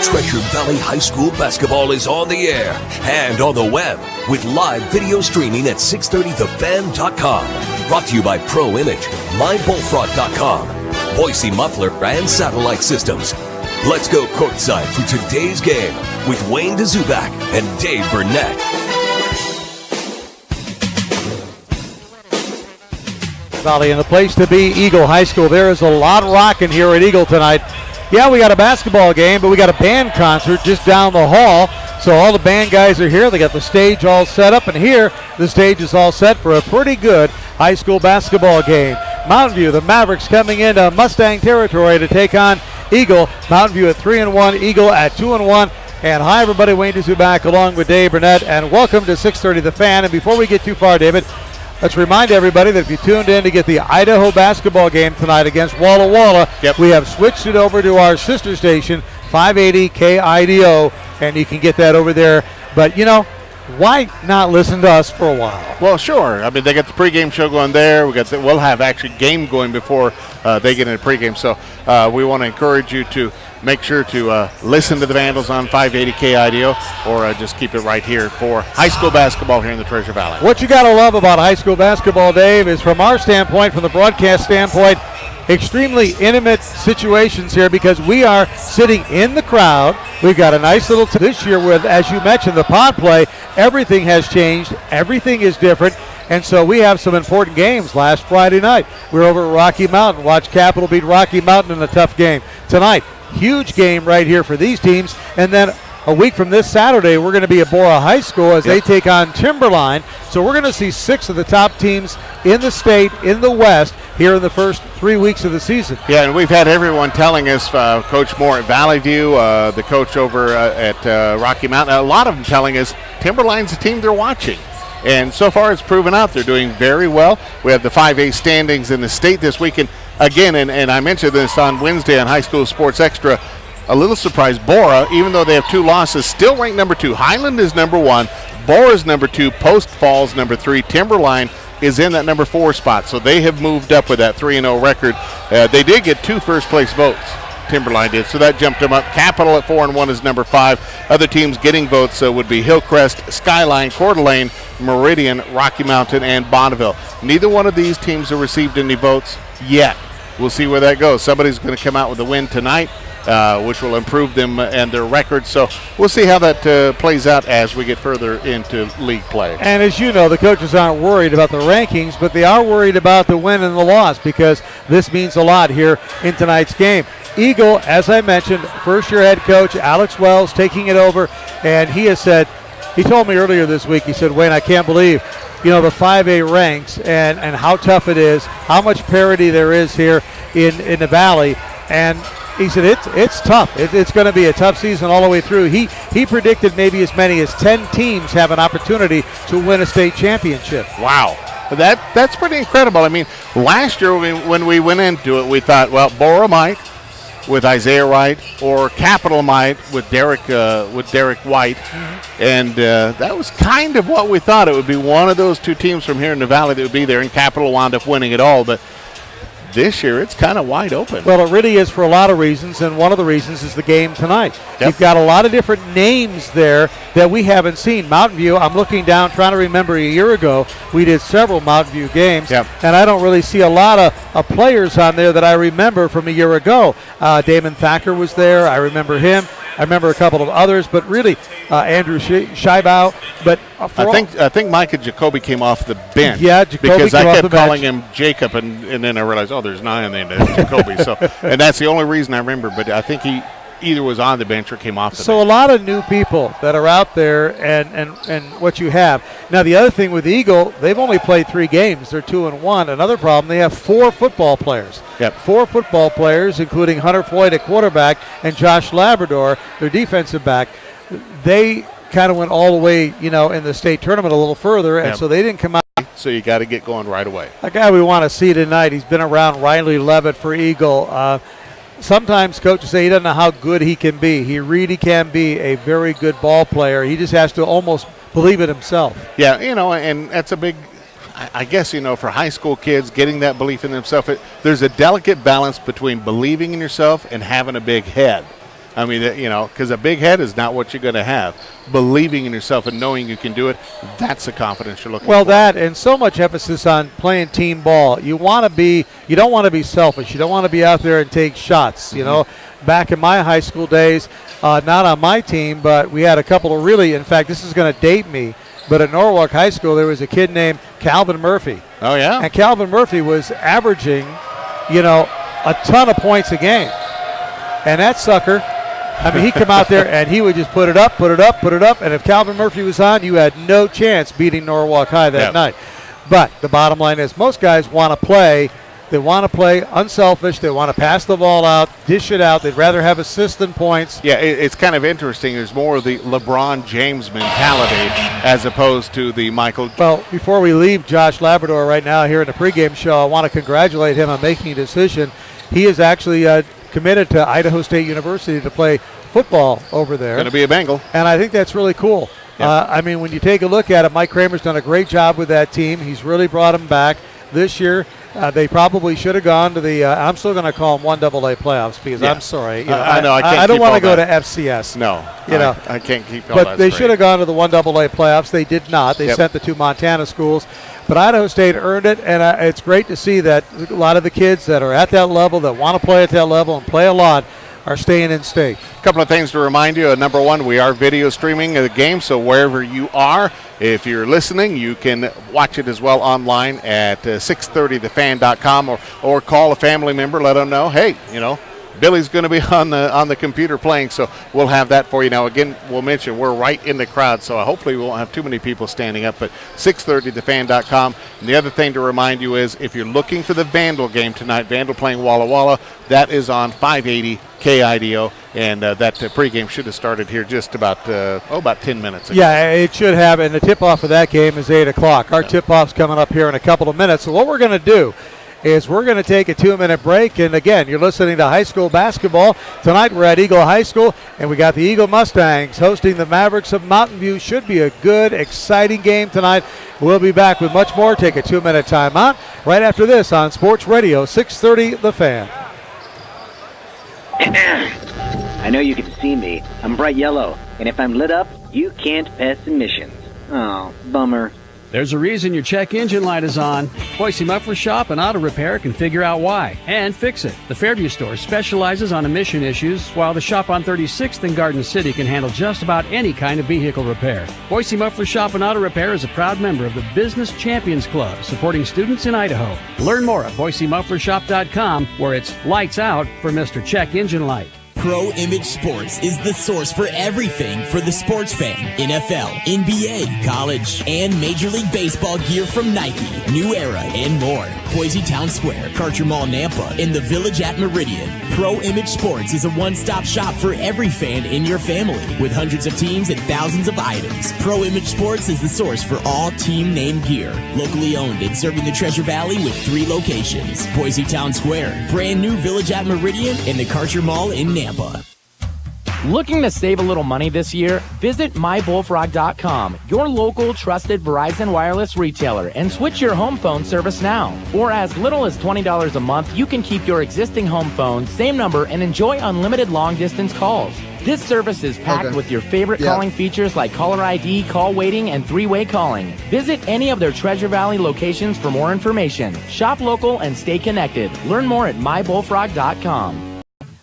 Treasure Valley High School basketball is on the air and on the web with live video streaming at 630thefan.com. Brought to you by Pro Image, MyBullfrog.com, Boise Muffler, and Satellite Systems. Let's go courtside for today's game with Wayne DeZubak and Dave Burnett. Valley, and the place to be, Eagle High School. There is a lot rocking here at Eagle tonight. Yeah, we got a basketball game, but we got a band concert just down the hall. So all the band guys are here. They got the stage all set up, and here the stage is all set for a pretty good high school basketball game. Mountain View, the Mavericks coming into Mustang territory to take on Eagle. Mountain View at 3-1, Eagle at 2-1. And hi, everybody. Wayne DeZubak along with Dave Burnett, and welcome to 630 The Fan. And before we get too far, David, let's remind everybody that if you tuned in to get the Idaho basketball game tonight against Walla Walla, we have switched it over to our sister station, 580 KIDO, and you can get that over there. But, you know, why not listen to us for a while? Well, sure. I mean, they got the pregame show going there. We'll have actually game going before they get into pregame. So we want to encourage you to make sure to listen to the Vandals on 580 KIDO or just keep it right here for high school basketball here in the Treasure Valley. What you got to love about high school basketball, Dave, is from our standpoint, from the broadcast standpoint, extremely intimate situations here because we are sitting in the crowd. We've got a nice little this year with, as you mentioned, the pod play. Everything has changed. Everything is different. And so we have some important games. Last Friday night, we were over at Rocky Mountain. Watched Capital beat Rocky Mountain in a tough game. Tonight, huge game right here for these teams. And then a week from this Saturday, we're going to be at Bora High School as they take on Timberline. So we're going to see 6 of the top teams in the state, in the West, here in the first 3 weeks of the season. Yeah, and we've had everyone telling us, Coach Moore at Valley View, the coach over at Rocky Mountain, a lot of them telling us Timberline's the team they're watching. And so far it's proven out. They're doing very well. We have the 5A standings in the state this weekend. Again, and I mentioned this on Wednesday on High School Sports Extra, a little surprise, Bora, even though they have 2 losses, still ranked number 2. Highland is number 1. Bora is number 2. Post Falls number 3. Timberline is in that number 4 spot. So they have moved up with that 3-0 record. They did get 2 first-place votes. Timberline did, so that jumped them up. Capital at 4-1 is number 5. Other teams getting votes would be Hillcrest, Skyline, Coeur d'Alene, Meridian, Rocky Mountain, and Bonneville. Neither one of these teams have received any votes yet. We'll see where that goes. Somebody's going to come out with a win tonight, which will improve them and their record. So we'll see how that plays out as we get further into league play. And as you know, the coaches aren't worried about the rankings, but they are worried about the win and the loss because this means a lot here in tonight's game. Eagle, as I mentioned, first-year head coach Alex Wells taking it over, and he has said, he told me earlier this week, he said, Wayne, I can't believe, you know, the 5A ranks and how tough it is, how much parity there is here in the Valley. And he said it's tough. It's going to be a tough season all the way through. He predicted maybe as many as 10 teams have an opportunity to win a state championship. Wow. That's pretty incredible. I mean, last year when we went into it, we thought, well, Bora might with Isaiah Wright or Capital might with Derek White. Mm-hmm. And that was kind of what we thought. It would be one of those 2 teams from here in the Valley that would be there, and Capital wound up winning it all. But this year, it's kind of wide open. Well, it really is for a lot of reasons, and one of the reasons is the game tonight. Yep. You've got a lot of different names there that we haven't seen. Mountain View, I'm looking down, trying to remember a year ago, we did several Mountain View games, and I don't really see a lot of players on there that I remember from a year ago. Damon Thacker was there. I remember him. I remember a couple of others, but really Andrew Scheibau. But I think Micah Jacoby came off the bench. Yeah, Jacoby because came I off kept the calling bench. him Jacob, and then I realized, there's 9 named Jacoby. So, and that's the only reason I remember. But I think he either was on the bench or came off the bench. So a lot of new people that are out there, and what you have now. The other thing with Eagle, they've only played 3 games. They're 2-1. Another problem, they have 4 football players. Yep. 4 football players, including Hunter Floyd at quarterback and Josh Labrador, their defensive back. They kind of went all the way, in the state tournament a little further, and so they didn't come out. So you got to get going right away. A guy we want to see tonight, he's been around Riley Levitt for Eagle. Sometimes coaches say he doesn't know how good he can be. He really can be a very good ball player. He just has to almost believe it himself. Yeah, and that's a big, I guess, for high school kids, getting that belief in themselves. There's a delicate balance between believing in yourself and having a big head. I mean, because a big head is not what you're going to have. Believing in yourself and knowing you can do it, that's the confidence you're looking for. Well, that and so much emphasis on playing team ball. You don't want to be selfish. You don't want to be out there and take shots. You know, back in my high school days, not on my team, but we had a couple of really, in fact, this is going to date me, but at Norwalk High School there was a kid named Calvin Murphy. Oh, yeah? And Calvin Murphy was averaging, a ton of points a game. And that sucker, I mean, he'd come out there and he would just put it up. And if Calvin Murphy was on, you had no chance beating Norwalk High that night. But the bottom line is most guys want to play. They want to play unselfish. They want to pass the ball out, dish it out. They'd rather have assists than points. Yeah, it's kind of interesting. There's more of the LeBron James mentality as opposed to the Michael. Well, before we leave Josh Labrador right now here in the pregame show, I want to congratulate him on making a decision. He is actually committed to Idaho State University to play football over there. Going to be a Bengal. And I think that's really cool. Yep. I mean, when you take a look at it, Mike Kramer's done a great job with that team. He's really brought them back this year. They probably should have gone to the I'm still going to call them 1AA playoffs because I'm sorry. I know. I don't want to go to FCS. No. I can't keep all but that they straight. should have gone to the 1AA playoffs. They did not. They sent the two Montana schools. But Idaho State earned it, and it's great to see that a lot of the kids that are at that level, that want to play at that level and play a lot, are staying in state. A couple of things to remind you. Number one, we are video streaming the game, so wherever you are, if you're listening, you can watch it as well online at 630thefan.com or call a family member, let them know, hey, Billy's going to be on the computer playing, so we'll have that for you. Now, again, we'll mention we're right in the crowd, so hopefully we won't have too many people standing up, but 630thefan.com. And the other thing to remind you is if you're looking for the Vandal game tonight, Vandal playing Walla Walla, that is on 580 KIDO, and that pregame should have started here just about 10 minutes ago. Yeah, it should have, and the tip-off of that game is 8 o'clock. Our tip-off's coming up here in a couple of minutes, so what we're going to do is we're going to take a 2-minute break. And again, you're listening to high school basketball. Tonight we're at Eagle High School, and we got the Eagle Mustangs hosting the Mavericks of Mountain View. Should be a good, exciting game tonight. We'll be back with much more. Take a 2-minute timeout right after this on Sports Radio 630 The Fan. I know you can see me. I'm bright yellow, and if I'm lit up, you can't pass emissions. Oh, bummer. There's a reason your check engine light is on. Boise Muffler Shop and Auto Repair can figure out why and fix it. The Fairview store specializes on emission issues, while the shop on 36th in Garden City can handle just about any kind of vehicle repair. Boise Muffler Shop and Auto Repair is a proud member of the Business Champions Club, supporting students in Idaho. Learn more at BoiseMufflerShop.com, where it's lights out for Mr. Check Engine Light. Pro Image Sports is the source for everything for the sports fan. NFL, NBA, college, and Major League Baseball gear from Nike, New Era, and more. Boise Town Square, Karcher Mall, Nampa, and the Village at Meridian. Pro Image Sports is a one-stop shop for every fan in your family, with hundreds of teams and thousands of items. Pro Image Sports is the source for all team name gear. Locally owned and serving the Treasure Valley with 3 locations. Boise Town Square, brand new Village at Meridian, and the Karcher Mall in Nampa. Looking to save a little money this year? Visit mybullfrog.com, your local trusted Verizon wireless retailer, and switch your home phone service now. For as little as $20 a month, you can keep your existing home phone, same number, and enjoy unlimited long-distance calls. This service is packed with your favorite calling features like caller ID, call waiting, and 3-way calling. Visit any of their Treasure Valley locations for more information. Shop local and stay connected. Learn more at mybullfrog.com.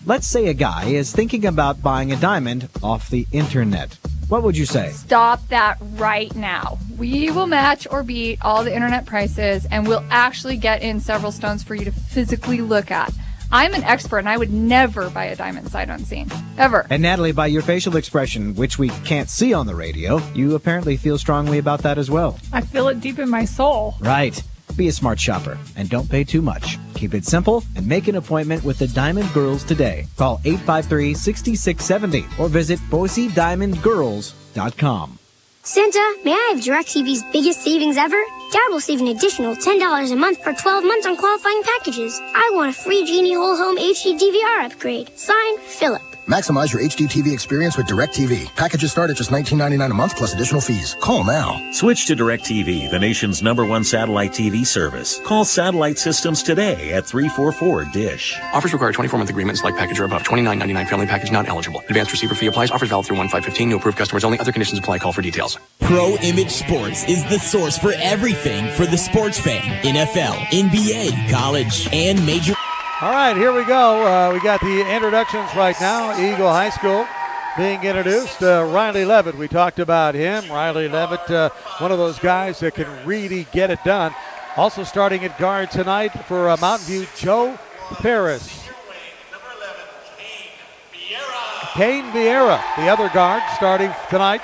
Let's say a guy is thinking about buying a diamond off the internet. What would you say? Stop that right now. We will match or beat all the internet prices, and we'll actually get in several stones for you to physically look at. I'm an expert, and I would never buy a diamond sight unseen. Ever. And Natalie, by your facial expression, which we can't see on the radio, you apparently feel strongly about that as well. I feel it deep in my soul. Right. Be a smart shopper and don't pay too much. Keep it simple and make an appointment with the Diamond Girls today. Call 853-6670 or visit BoiseDiamondGirls.com. Santa, may I have DirecTV's biggest savings ever? Dad will save an additional $10 a month for 12 months on qualifying packages. I want a free Genie Whole Home HD DVR upgrade. Signed, Philip. Maximize your HDTV experience with DirecTV. Packages start at just $19.99 a month plus additional fees. Call now. Switch to DirecTV, the nation's #1 satellite TV service. Call Satellite Systems today at 344-DISH. Offers require 24-month agreements like package or above. $29.99 family package not eligible. Advanced receiver fee applies. Offers valid through 1/5/15. New approved customers only. Other conditions apply. Call for details. Pro Image Sports is the source for everything for the sports fan. NFL, NBA, college, and major. All right, here we go. We got the introductions right now. Eagle High School being introduced. Riley Levitt, we talked about him. Riley Levitt, one of those guys that can really get it done. Also starting at guard tonight for Mountain View, Joe Ferris. Kane Vieira, the other guard, starting tonight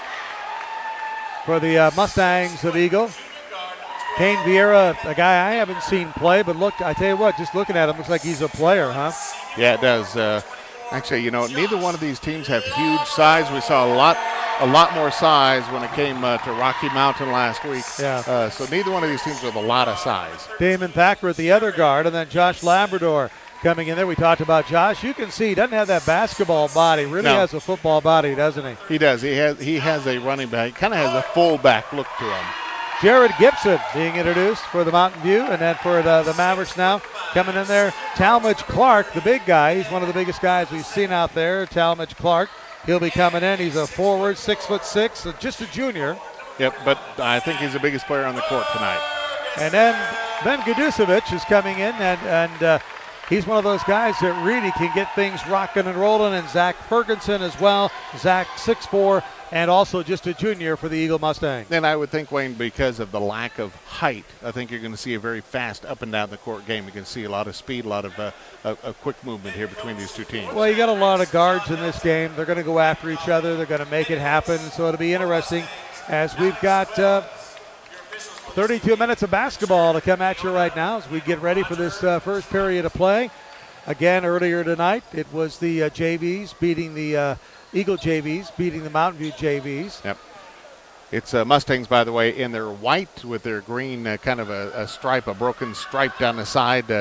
for the Mustangs of Eagle. Kane Vieira, a guy I haven't seen play, but look, I tell you what, just looking at him, looks like he's a player, huh? Yeah, it does. Actually, neither one of these teams have huge size. We saw a lot more size when it came to Rocky Mountain last week. Yeah. So neither one of these teams with a lot of size. Damon Thacker at the other guard, and then Josh Labrador coming in there. We talked about Josh. You can see he doesn't have that basketball body. Really has a football body, doesn't he? He does. He has a running back. He kind of has a fullback look to him. Jared Gibson being introduced for the Mountain View, and then for the Mavericks now coming in there, Talmadge Clark, the big guy. He's one of the biggest guys we've seen out there, Talmadge Clark. He'll be coming in. He's a forward, 6'6", just a junior. Yep, but I think he's the biggest player on the court tonight. And then Ben Gaducevic is coming in, and he's one of those guys that really can get things rocking and rolling, and Zach Ferguson as well. Zach, 6'4", and also just a junior for the Eagle Mustangs. And I would think, Wayne, because of the lack of height, I think you're going to see a very fast up and down the court game. You can see a lot of speed, a lot of a quick movement here between these two teams. Well, you got a lot of guards in this game. They're going to go after each other. They're going to make it happen. So it'll be interesting as we've got 32 minutes of basketball to come at you right now as we get ready for this first period of play. Again, earlier tonight, it was the JVs beating the Eagle JVs beating the Mountain View JVs. Yep. It's Mustangs, by the way, in their white with their green kind of a stripe, a broken stripe down the side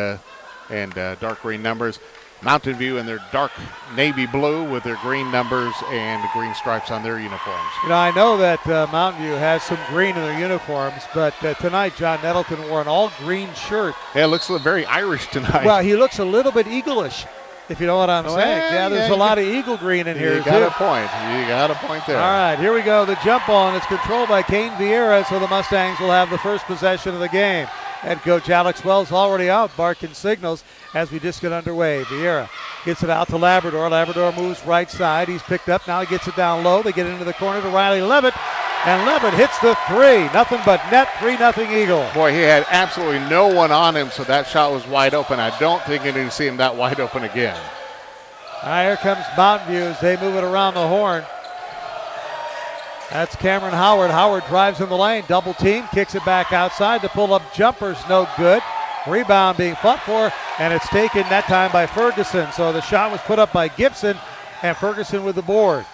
and dark green numbers. Mountain View in their dark navy blue with their green numbers and green stripes on their uniforms. I know that Mountain View has some green in their uniforms, but tonight John Nettleton wore an all-green shirt. Yeah, it looks very Irish tonight. Well, he looks a little bit Eagle-ish, if you know what I'm saying. Yeah, there's a lot of Eagle green in here, You got a point. You got a point there. All right, here we go. The jump ball, and it's controlled by Kane Vieira, so the Mustangs will have the first possession of the game. Head coach Alex Wells already out, barking signals as we just get underway. Vieira gets it out to Labrador. Labrador moves right side. He's picked up. Now he gets it down low. They get into the corner to Riley Levitt, and Levitt hits the three. Nothing but net, 3-0 Eagle. Boy, he had absolutely no one on him, so that shot was wide open. I don't think you're going to see him that wide open again. All right, here comes Mountain View as they move it around the horn. That's Cameron Howard. Howard drives in the lane, double team, kicks it back outside. The pull-up jumper's no good. Rebound being fought for, and it's taken that time by Ferguson. So the shot was put up by Gibson, and Ferguson with the board.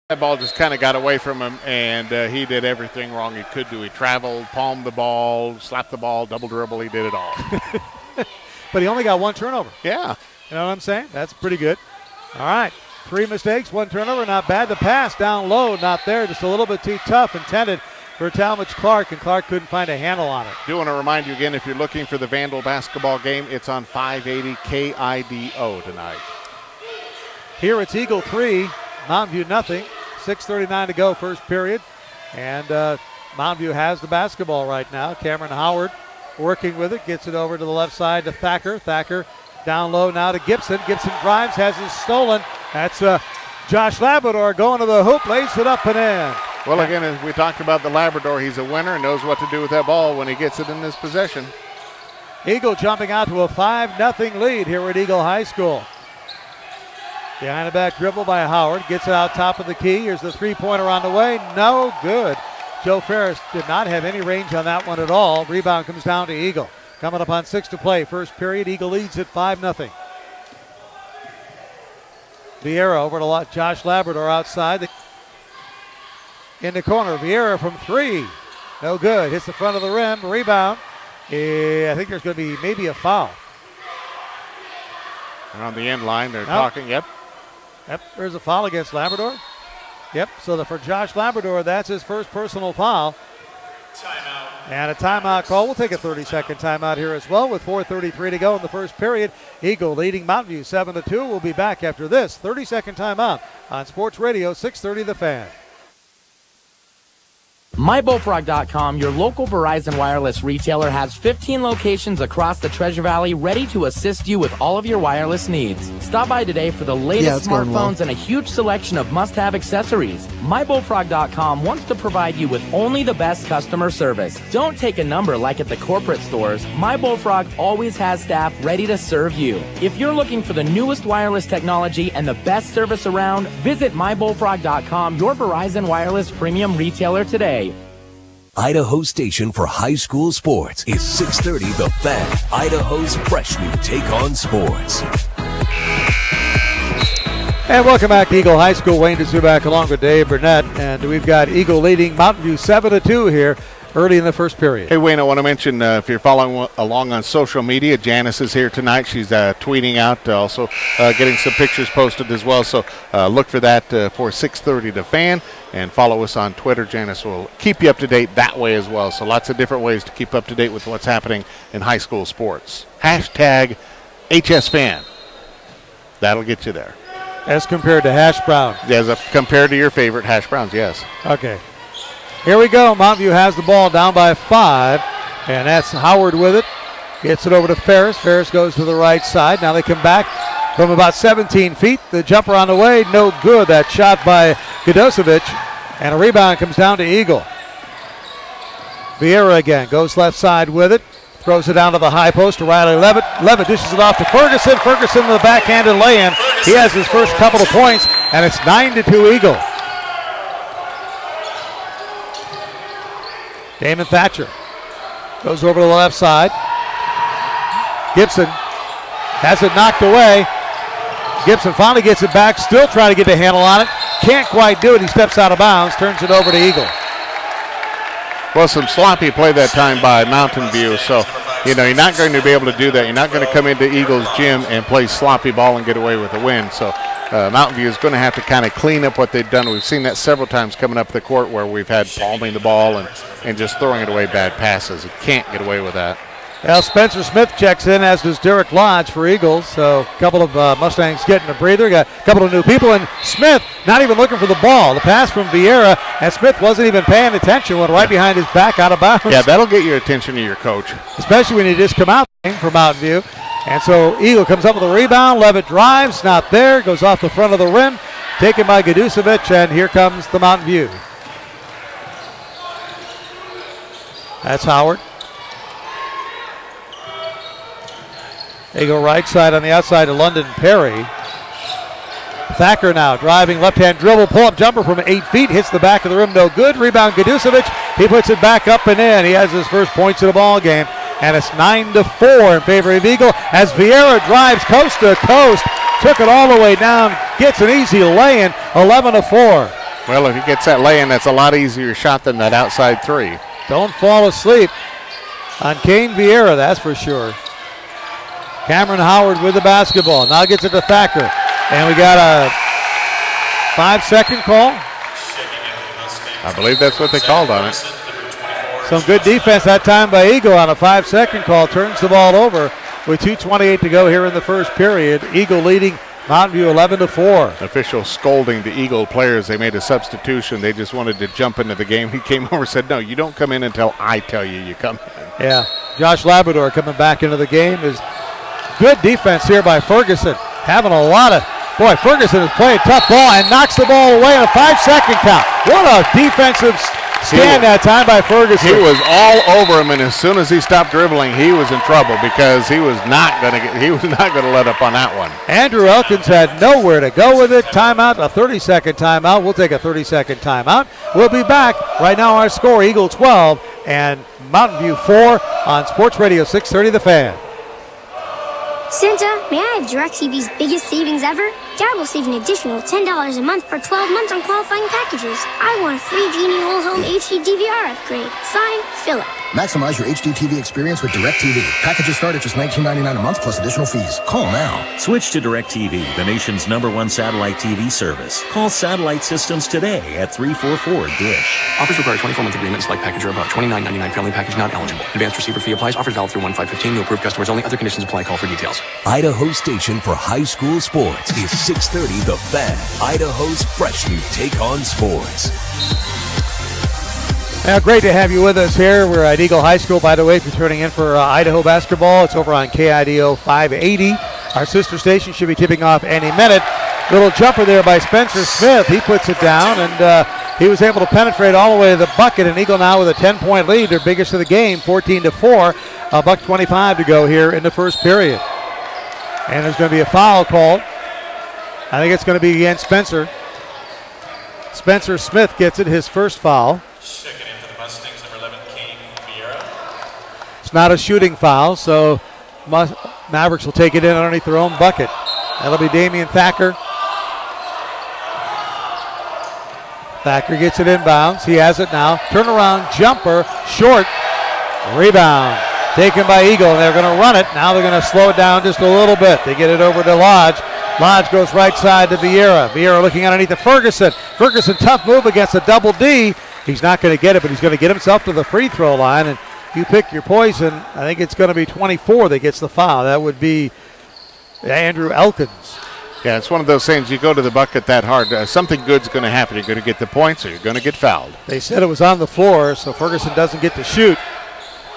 That ball just kind of got away from him, and he did everything wrong he could do. He traveled, palmed the ball, slapped the ball, double dribble. He did it all. But he only got one turnover. Yeah. You know what I'm saying? That's pretty good. All right. 3 mistakes, 1 turnover, not bad. The pass down low, not there, just a little bit too tough, intended for Talmadge Clark, and Clark couldn't find a handle on it. Do want to remind you again, if you're looking for the Vandal basketball game, it's on 580 KIDO tonight. Here it's Eagle 3, Mountain View nothing. 6:39 to go, first period. And Mountain View has the basketball right now. Cameron Howard working with it, gets it over to the left side to Thacker. Thacker down low now to Gibson. Gibson drives, has it stolen. That's Josh Labrador going to the hoop, lays it up and in. Well, again, as we talked about the Labrador, he's a winner and knows what to do with that ball when he gets it in his possession. Eagle jumping out to a 5-0 lead here at Eagle High School. Behind the back dribble by Howard. Gets it out top of the key. Here's the three-pointer on the way. No good. Joe Ferris did not have any range on that one at all. Rebound comes down to Eagle. Coming up on 6 to play. First period, Eagle leads at 5-0. Vieira over to Josh Labrador outside. In the corner, Vieira from 3. No good. Hits the front of the rim. Rebound. I think there's going to be maybe a foul. They're on the end line. They're talking. Yep. Yep, there's a foul against Labrador. Yep, so for Josh Labrador, that's his first personal foul. Timeout. And a timeout call. We'll take a 30-second timeout here as well with 4:33 to go in the first period. Eagle leading Mountain View 7-2. We'll be back after this 30-second timeout on Sports Radio 630 The Fan. MyBullfrog.com, your local Verizon wireless retailer, has 15 locations across the Treasure Valley ready to assist you with all of your wireless needs. Stop by today for the latest smartphones and a huge selection of must-have accessories. MyBullfrog.com wants to provide you with only the best customer service. Don't take a number like at the corporate stores. MyBullfrog always has staff ready to serve you. If you're looking for the newest wireless technology and the best service around, visit MyBullfrog.com, your Verizon wireless premium retailer today. Idaho's station for high school sports is 630 The Fan, Idaho's fresh new take on sports. And welcome back to Eagle High School. Wayne DeZubak along with Dave Burnett. And we've got Eagle leading Mountain View 7-2 here early in the first period. Hey, Wayne, I want to mention if you're following along on social media, Janice is here tonight. She's tweeting out, also getting some pictures posted as well. So look for that for 630 The Fan. And follow us on Twitter. Janice will keep you up to date that way as well. So lots of different ways to keep up to date with what's happening in high school sports. Hashtag HSFan. That'll get you there. As compared to Hash Brown. Compared to your favorite Hash Browns, yes. Okay. Here we go. Mountain View has the ball down by 5. And that's Howard with it. Gets it over to Ferris. Ferris goes to the right side. Now they come back from about 17 feet. The jumper on the way, no good. That shot by Godosevich. And a rebound comes down to Eagle. Vieira again goes left side with it. Throws it down to the high post to Riley Levitt. Levitt dishes it off to Ferguson. Ferguson with the backhanded lay-in. He has his first couple of points, and it's 9-2 Eagle. Damon Thatcher goes over to the left side. Gibson has it knocked away. Gibson finally gets it back, still trying to get the handle on it. Can't quite do it. He steps out of bounds, turns it over to Eagle. Well, some sloppy play that time by Mountain View. So, you're not going to be able to do that. You're not going to come into Eagles gym and play sloppy ball and get away with a win. So, Mountain View is going to have to kind of clean up what they've done. We've seen that several times coming up the court where we've had palming the ball and just throwing it away bad passes. You can't get away with that. Well, Spencer Smith checks in, as does Derek Lodge for Eagles. So a couple of Mustangs getting a breather. Got a couple of new people. And Smith not even looking for the ball. The pass from Vieira, and Smith wasn't even paying attention. Went right behind his back out of bounds. Yeah, that'll get your attention to your coach. Especially when you just come out for Mountain View. And so Eagle comes up with a rebound. Levitt drives, not there. Goes off the front of the rim. Taken by Godusevich, and here comes the Mountain View. That's Howard. They go right side on the outside to London Perry. Thacker now driving left-hand dribble, pull-up jumper from 8 feet, hits the back of the rim, no good. Rebound Godusevich. He puts it back up and in. He has his first points of the ball game, and it's 9-4 in favor of Eagle as Vieira drives coast to coast, took it all the way down, gets an easy lay-in, 11-4. Well, if he gets that lay-in, that's a lot easier shot than that outside three. Don't fall asleep on Kane Vieira, that's for sure. Cameron Howard with the basketball. Now gets it to Thacker. And we got a 5-second call. I believe that's what they called on it. Some good defense that time by Eagle on a 5-second call. Turns the ball over with 2:28 to go here in the first period. Eagle leading Mountain View 11-4. Official scolding the Eagle players. They made a substitution. They just wanted to jump into the game. He came over and said, no, you don't come in until I tell you you come in. Yeah. Josh Labrador coming back into the game is good defense here by Ferguson. Having a lot of, Ferguson is playing tough ball and knocks the ball away on a 5-second count. What a defensive stand that time by Ferguson. He was all over him, and as soon as he stopped dribbling, he was in trouble because he was not going to let up on that one. Andrew Elkins had nowhere to go with it. Timeout, a 30-second timeout. We'll take a 30-second timeout. We'll be back. Right now our score, Eagle 12 and Mountain View 4 on Sports Radio 630 The Fan. Santa, may I have DirecTV's biggest savings ever? Dad will save an additional $10 a month for 12 months on qualifying packages. I want a free Genie Whole Home HD DVR upgrade. Signed, Philip. Maximize your HD TV experience with DirecTV. Packages start at just $19.99 a month plus additional fees. Call now. Switch to DirecTV, the nation's #1 satellite TV service. Call Satellite Systems today at 344-DISH. Offers require 24-month agreements like package or above. $29.99 family package not eligible. Advanced receiver fee applies. Offers valid through 1/5/15. New approved customers only. Other conditions apply. Call for details. Idaho Station for high school sports is 630 The Fan. Idaho's fresh new take on sports. Now, great to have you with us here. We're at Eagle High School, by the way, if you're tuning in for Idaho basketball. It's over on KIDO 580. Our sister station should be tipping off any minute. Little jumper there by Spencer Smith. He puts it down, and he was able to penetrate all the way to the bucket. And Eagle now with a 10-point lead. Their biggest of the game, 14-4. $1:25 to go here in the first period. And there's going to be a foul called. I think it's going to be against Spencer. Spencer Smith gets it, his first foul. Second in for the Mustangs, number 11, King Vieira. It's not a shooting foul, so Mavericks will take it in underneath their own bucket. That'll be Damian Thacker. Thacker gets it inbounds. He has it now. Turnaround jumper, short. Rebound. Taken by Eagle, and they're going to run it. Now they're going to slow it down just a little bit. They get it over to Lodge. Lodge goes right side to Vieira. Vieira looking underneath to Ferguson. Ferguson, tough move against a double D. He's not going to get it, but he's going to get himself to the free throw line. And you pick your poison. I think it's going to be 24 that gets the foul. That would be Andrew Elkins. Yeah, it's one of those things. You go to the bucket that hard, something good's going to happen. You're going to get the points or you're going to get fouled. They said it was on the floor, so Ferguson doesn't get to shoot.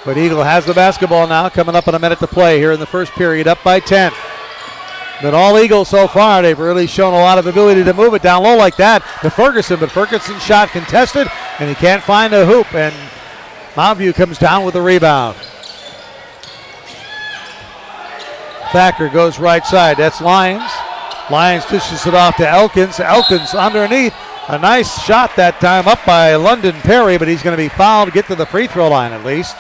But Eagle has the basketball now, coming up in a minute to play here in the first period, up by 10. But all Eagles so far, they've really shown a lot of ability to move it down low like that to Ferguson. But Ferguson's shot contested, and he can't find a hoop. And Mountain View comes down with the rebound. Thacker goes right side. That's Lyons. Lyons dishes it off to Elkins. Elkins underneath. A nice shot that time up by London Perry, but he's going to be fouled to get to the free throw line at least.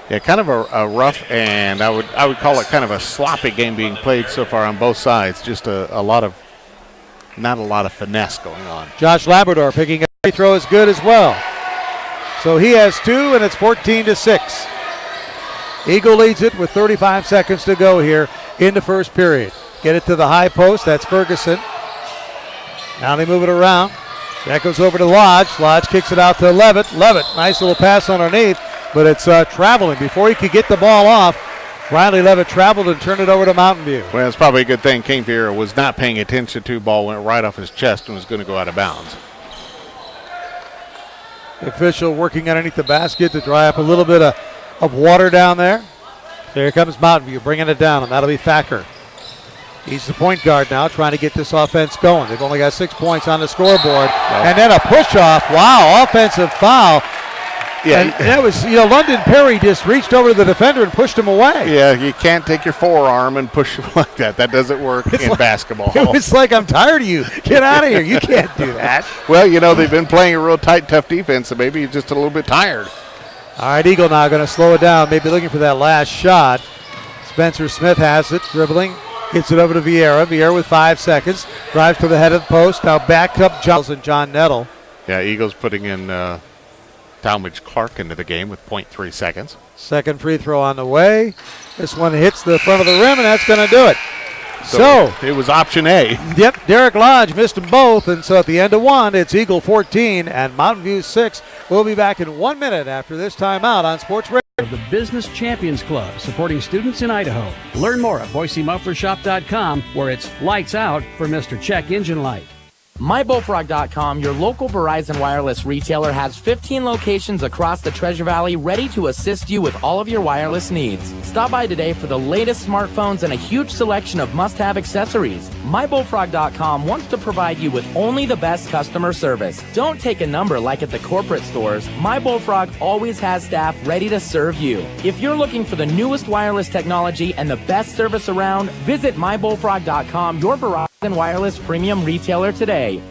Yeah, kind of a rough, and I would call it kind of a sloppy game being played so far on both sides. Just not a lot of finesse going on. Josh Labrador picking up free throw is good as well. So he has two, and it's 14-6. Eagle leads it with 35 seconds to go here in the first period. Get it to the high post. That's Ferguson. Now they move it around. That goes over to Lodge. Lodge kicks it out to Levitt. Levitt, nice little pass underneath, but it's traveling. Before he could get the ball off, Riley Levitt traveled and turned it over to Mountain View. Well, it's probably a good thing King Vieira was not paying attention to. Ball went right off his chest and was going to go out of bounds. The official working underneath the basket to dry up a little bit of water down there. There comes Mountain View bringing it down, and that'll be Thacker. He's the point guard now, trying to get this offense going. They've only got 6 points on the scoreboard. And then a push-off. Wow, offensive foul. Yeah, and that was, London Perry just reached over to the defender and pushed him away. Yeah, you can't take your forearm and push him like that. That doesn't work in basketball. It was like, I'm tired of you. Get out of here. You can't do that. Well, they've been playing a real tight, tough defense, so maybe he's just a little bit tired. All right, Eagle now going to slow it down, maybe looking for that last shot. Spencer Smith has it, dribbling. Gets it over to Vieira. Vieira with 5 seconds. Drives to the head of the post. Now back up Giles and John Nettle. Yeah, Eagles putting in Talmadge Clark into the game with 0.3 seconds. Second free throw on the way. This one hits the front of the rim, and that's going to do it. So it was option A. Yep, Derek Lodge missed them both, and so at the end of one, it's Eagle 14 and Mountain View 6. We'll be back in 1 minute after this timeout on Sports Radio. The Business Champions Club, supporting students in Idaho. Learn more at BoiseMufflerShop.com, where it's lights out for Mr. Check Engine Light. MyBullfrog.com, your local Verizon wireless retailer, has 15 locations across the Treasure Valley ready to assist you with all of your wireless needs. Stop by today for the latest smartphones and a huge selection of must-have accessories. MyBullfrog.com wants to provide you with only the best customer service. Don't take a number like at the corporate stores. MyBullfrog always has staff ready to serve you. If you're looking for the newest wireless technology and the best service around, visit MyBullfrog.com, your Verizon wireless premium retailer today.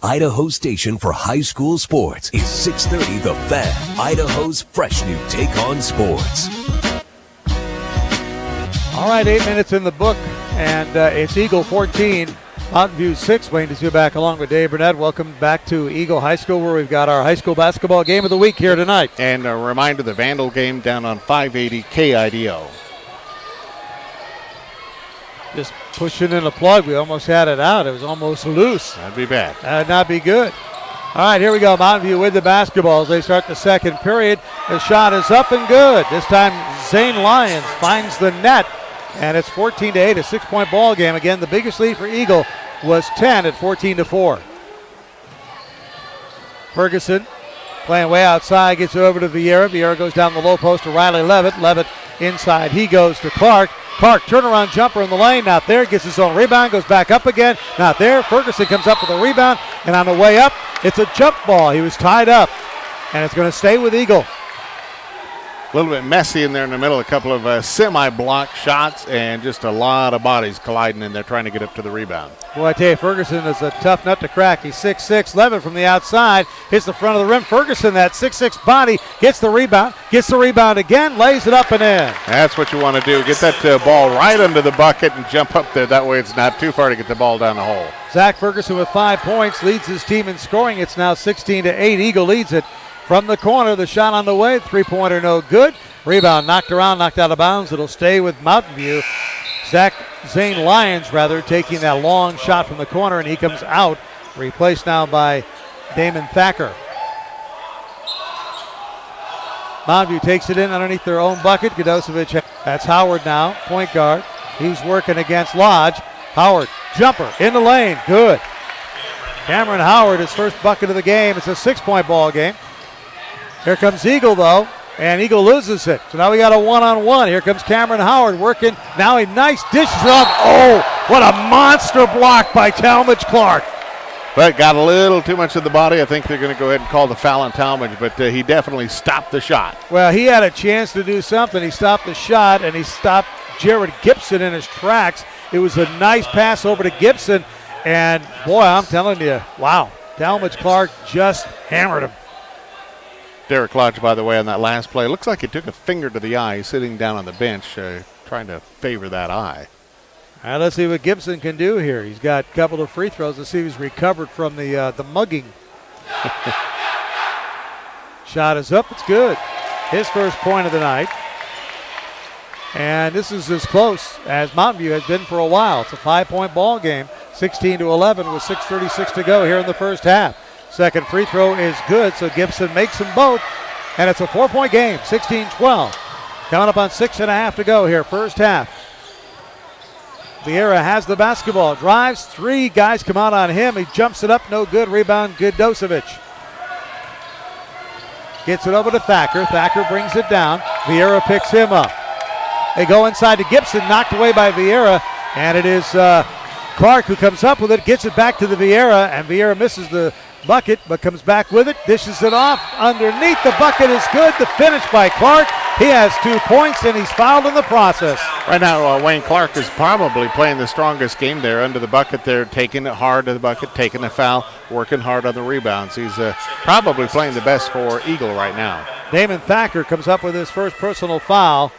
Idaho Station for high school sports is 630 The Fan, Idaho's fresh new take on sports. All right, 8 minutes in the book And it's Eagle 14, Mountain View 6. Wayne DeZue back along with Dave Burnett. Welcome back to Eagle High School, where we've got our high school basketball game of the week here tonight. And a reminder, the Vandal game down on 580 KIDO. Just pushing in a plug. We almost had it out. It was almost loose. That'd be bad. That'd not be good. All right, here we go. Mountain View with the basketball as they start the second period. The shot is up and good. This time, Zane Lyons finds the net, and it's 14-8, a 6-point ball game. Again, the biggest lead for Eagle was 10 at 14-4. Ferguson playing way outside, gets it over to Vieira. Vieira goes down the low post to Riley Levitt. Levitt inside. He goes to Clark. Clark, turnaround jumper in the lane, not there, gets his own rebound, goes back up again, not there. Ferguson comes up with a rebound, and on the way up, it's a jump ball. He was tied up, and it's going to stay with Eagle. A little bit messy in there in the middle, a couple of semi-block shots, and just a lot of bodies colliding in there trying to get up to the rebound. Boy, I tell you, Ferguson is a tough nut to crack. He's 6'6", Levitt from the outside, hits the front of the rim. Ferguson, that 6'6" body, gets the rebound again, lays it up and in. That's what you want to do. Get that ball right under the bucket and jump up there. That way it's not too far to get the ball down the hole. Zach Ferguson with 5 points, leads his team in scoring. It's now 16-8. Eagle leads it from the corner. The shot on the way, three-pointer no good. Rebound knocked around, knocked out of bounds. It'll stay with Mountain View. Zane Lyons, taking that long shot from the corner, and he comes out, replaced now by Damon Thacker. Mountain View takes it in underneath their own bucket. Godosevich, that's Howard now, point guard. He's working against Lodge. Howard, jumper, in the lane, good. Cameron Howard, his first bucket of the game. It's a 6-point ball game. Here comes Eagle, though, and Eagle loses it. So now we got a one-on-one. Here comes Cameron Howard working. Now a nice dish off. Oh, what a monster block by Talmadge Clark. But got a little too much of the body. I think they're going to go ahead and call the foul on Talmadge, but he definitely stopped the shot. Well, he had a chance to do something. He stopped the shot, and he stopped Jared Gibson in his tracks. It was a nice pass over to Gibson, and boy, I'm telling you, wow, Talmadge Clark just hammered him. Derek Lodge, by the way, on that last play, looks like he took a finger to the eye. He's sitting down on the bench trying to favor that eye. All right, let's see what Gibson can do here. He's got a couple of free throws. Let's see if he's recovered from the mugging. Shot is up. It's good. His first point of the night. And this is as close as Mountain View has been for a while. It's a 5-point ball game, 16-11 with 6:36 to go here in the first half. Second free throw is good, so Gibson makes them both, and it's a 4-point game, 16-12. Coming up on 6.5 to go here, first half. Vieira has the basketball, drives, 3 guys come out on him. He jumps it up, no good, rebound, Godosevich. Gets it over to Thacker. Thacker brings it down. Vieira picks him up. They go inside to Gibson, knocked away by Vieira, and it is Clark who comes up with it, gets it back to the Vieira, and Vieira misses the bucket, but comes back with it, dishes it off underneath. The bucket is good. The finish by Clark. He has 2 points, and he's fouled in the process. Right now, Wayne Clark is probably playing the strongest game there under the bucket there, taking it hard to the bucket, taking the foul, working hard on the rebounds. He's probably playing the best for Eagle right now. Damon Thacker comes up with his first personal foul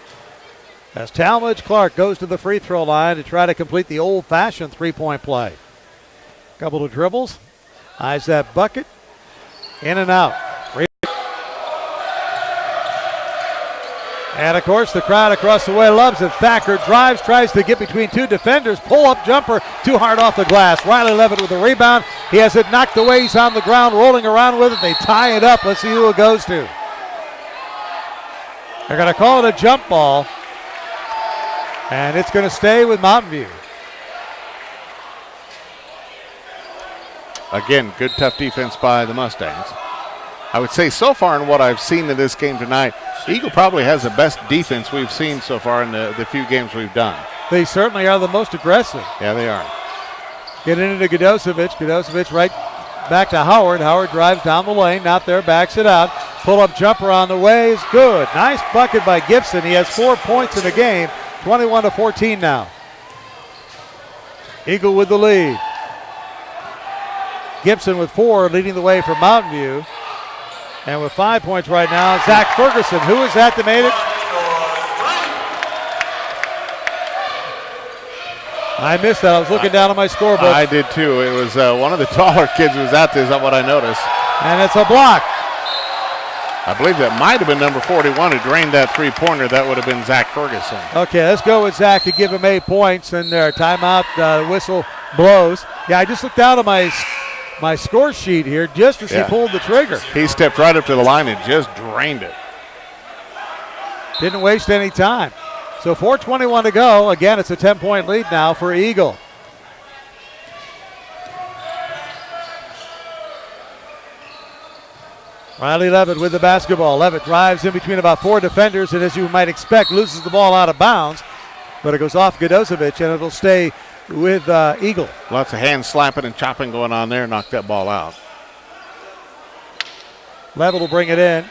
as Talmadge Clark goes to the free throw line to try to complete the old-fashioned 3-point play. Couple of dribbles. Eyes that bucket. In and out. And, of course, the crowd across the way loves it. Thacker drives, tries to get between 2 defenders. Pull-up jumper, too hard off the glass. Riley Levitt with the rebound. He has it knocked away. He's on the ground, rolling around with it. They tie it up. Let's see who it goes to. They're going to call it a jump ball. And it's going to stay with Mountain View. Again, good tough defense by the Mustangs. I would say so far in what I've seen in this game tonight, Eagle probably has the best defense we've seen so far in the few games we've done. They certainly are the most aggressive. Yeah, they are. Get into Godosevich. Godosevich right back to Howard. Howard drives down the lane, not there, backs it out. Pull-up jumper on the way is good. Nice bucket by Gibson. He has 4 points in the game, 21-14 now. Eagle with the lead. Gibson with 4, leading the way for Mountain View. And with 5 points right now, Zach Ferguson. Who is that made it? I missed that. I was looking down at my scorebook. I did too. It was one of the taller kids who was out there. Is that what I noticed? And it's a block. I believe that might have been number 41 who drained that three-pointer. That would have been Zach Ferguson. Okay, let's go with Zach to give him 8 points. And their timeout whistle blows. Yeah, I just looked down at my score sheet here just as he pulled the trigger. He stepped right up to the line and just drained it. Didn't waste any time. So 4:21 to go. Again, it's a 10-point lead now for Eagle. Riley Levitt with the basketball. Levitt drives in between about 4 defenders, and as you might expect, loses the ball out of bounds. But it goes off Godosevic, and it'll stay with Eagle. Lots of hand slapping and chopping going on there. Knocked that ball out. Levitt will bring it in.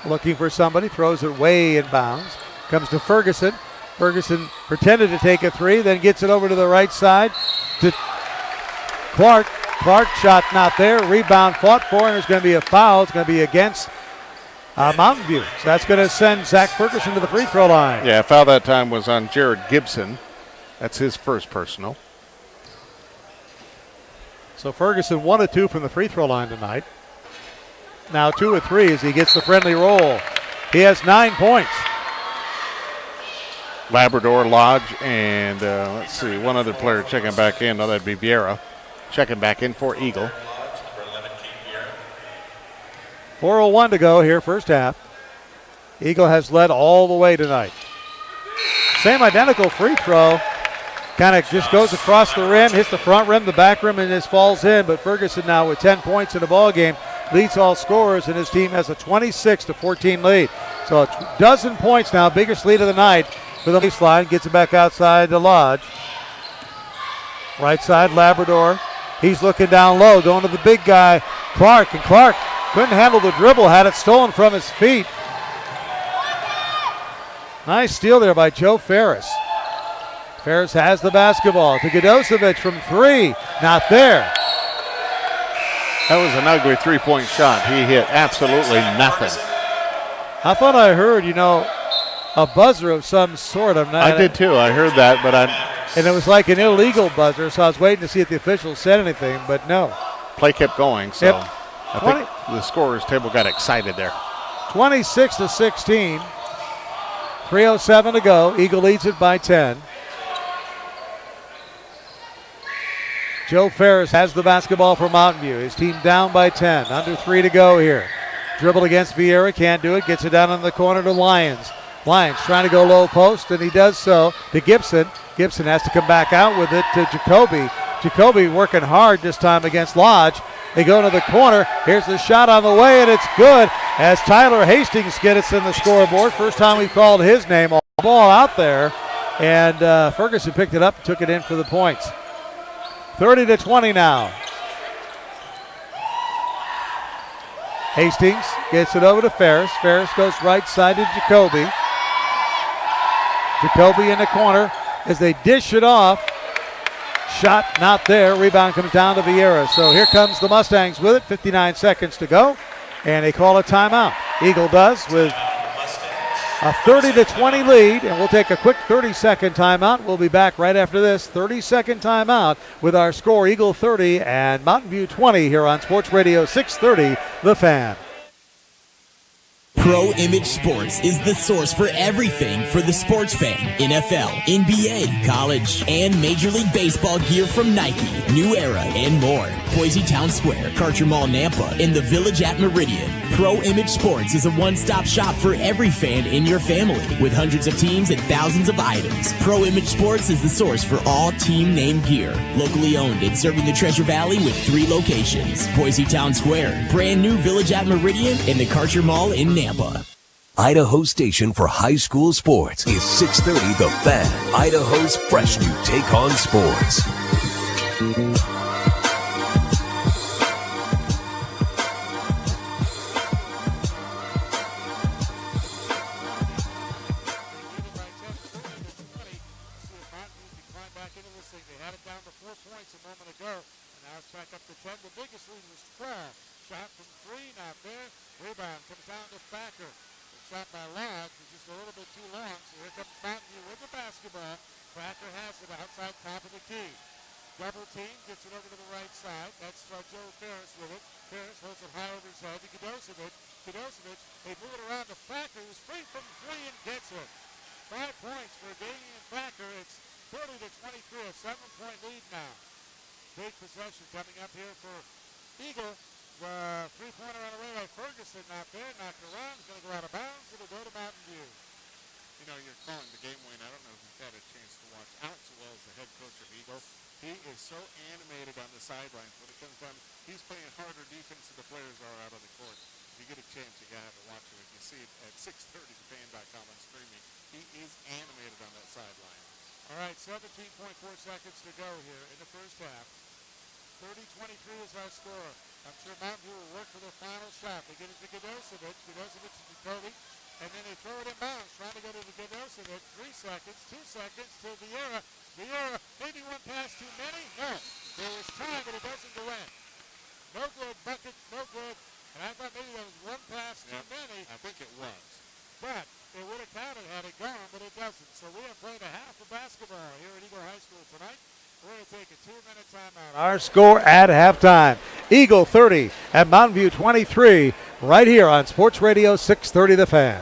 Looking for somebody. Throws it way in bounds. Comes to Ferguson. Ferguson pretended to take a three, then gets it over to the right side to Clark. Clark shot not there. Rebound fought for, and there's going to be a foul. It's going to be against Mountain View. So that's going to send Zach Ferguson to the free throw line. Yeah, foul that time was on Jared Gibson. That's his first personal. So Ferguson 1 of 2 from the free throw line tonight. Now 2 of 3 as he gets the friendly roll. He has 9 points. Labrador, Lodge, and let's see, one other player checking back in. Oh, that'd be Vieira. Checking back in for Eagle. 4:01 to go here, first half. Eagle has led all the way tonight. Same identical free throw. Kind of just goes across the rim, hits the front rim, the back rim, and just falls in. But Ferguson now with 10 points in the ball game leads all scorers, and his team has a 26-14 lead. So a dozen points now, biggest lead of the night for the baseline. Gets it back outside to Lodge. Right side, Labrador. He's looking down low, going to the big guy, Clark. And Clark couldn't handle the dribble, had it stolen from his feet. Nice steal there by Joe Ferris. Ferris has the basketball to Godosevic from 3. Not there. That was an ugly three-point shot. He hit absolutely nothing. I thought I heard, a buzzer of some sort. I did too. I heard that, but and it was like an illegal buzzer, so I was waiting to see if the officials said anything, but no. Play kept going, so Yep. I think the scorer's table got excited there. 26-16. 3:07 to go. Eagle leads it by 10. Joe Ferris has the basketball for Mountain View. His team down by 10. Under 3 to go here. Dribble against Vieira. Can't do it. Gets it down in the corner to Lyons. Lyons trying to go low post, and he does so to Gibson. Gibson has to come back out with it to Jacoby. Jacoby working hard this time against Lodge. They go to the corner. Here's the shot on the way, and it's good as Tyler Hastings gets it in the scoreboard. First time we've called his name. All ball out there, and Ferguson picked it up and took it in for the points. 30-20 now. Hastings gets it over to Ferris. Ferris goes right side to Jacoby. Jacoby in the corner as they dish it off. Shot not there. Rebound comes down to Vieira. So here comes the Mustangs with it. 59 seconds to go. And they call a timeout. Eagle does with a 30-20 lead. And we'll take a quick 30-second timeout. We'll be back right after this 30-second timeout with our score Eagle 30 and Mountain View 20 here on Sports Radio 630 The Fan. Pro Image Sports is the source for everything for the sports fan. NFL, NBA, college, and Major League Baseball gear from Nike, New Era, and more. Boise Town Square, Karcher Mall, Nampa, and the Village at Meridian. Pro Image Sports is a one-stop shop for every fan in your family, with hundreds of teams and thousands of items. Pro Image Sports is the source for all team name gear. Locally owned and serving the Treasure Valley with 3 locations. Boise Town Square, brand new Village at Meridian, and the Karcher Mall in Nampa. Idaho station for high school sports is 630 The Fan, Idaho's fresh new take on sports. Shot from 3, not there. Rebound comes down to Thacker. shot by Lodge was just a little bit too long, so here comes Mountain View with the basketball. Cracker has it outside top of the key. Double team, gets it over to the right side. That's Joe Ferris with it. Ferris holds it high over his head to Kidocevic. Kidocevic, they move it around to Thacker, who's free from three and gets it. 5 points for Damian Thacker. It's 30-23, a 7-point lead now. Big possession coming up here for Eagle. Three-pointer on the way by Ferguson, not there, knocked around, it's going to go out of bounds, it'll go to Mountain View. You know, you're calling the game, Wayne. I don't know if you've had a chance to watch Alex Wells, the head coach of Eagle. He is so animated on the sidelines when it comes down. He's playing harder defense than the players are out on the court. If you get a chance, you got to watch it. If you see it at 630thefan.com on streaming, he is animated on that sideline. All right, 17.4 seconds to go here in the first half. 30-23 is our score. I'm sure Mountain View will work for their final shot. They get it to Kidocevic. Kidocevic to Jacoby. And then they throw it in bounds, trying to go to the Kidocevic. 3 seconds, 2 seconds to Vieira. Vieira, maybe one pass too many? No. There was time, but it doesn't go in. No good, bucket, no good. And I thought maybe that was one pass too many. I think it was. But it would have counted had it gone, but it doesn't. So we have played a half of basketball here at Eagle High School tonight. We're going to take a 2-minute timeout. Our score at halftime, Eagle 30 at Mountain View 23, right here on Sports Radio 630 The Fan.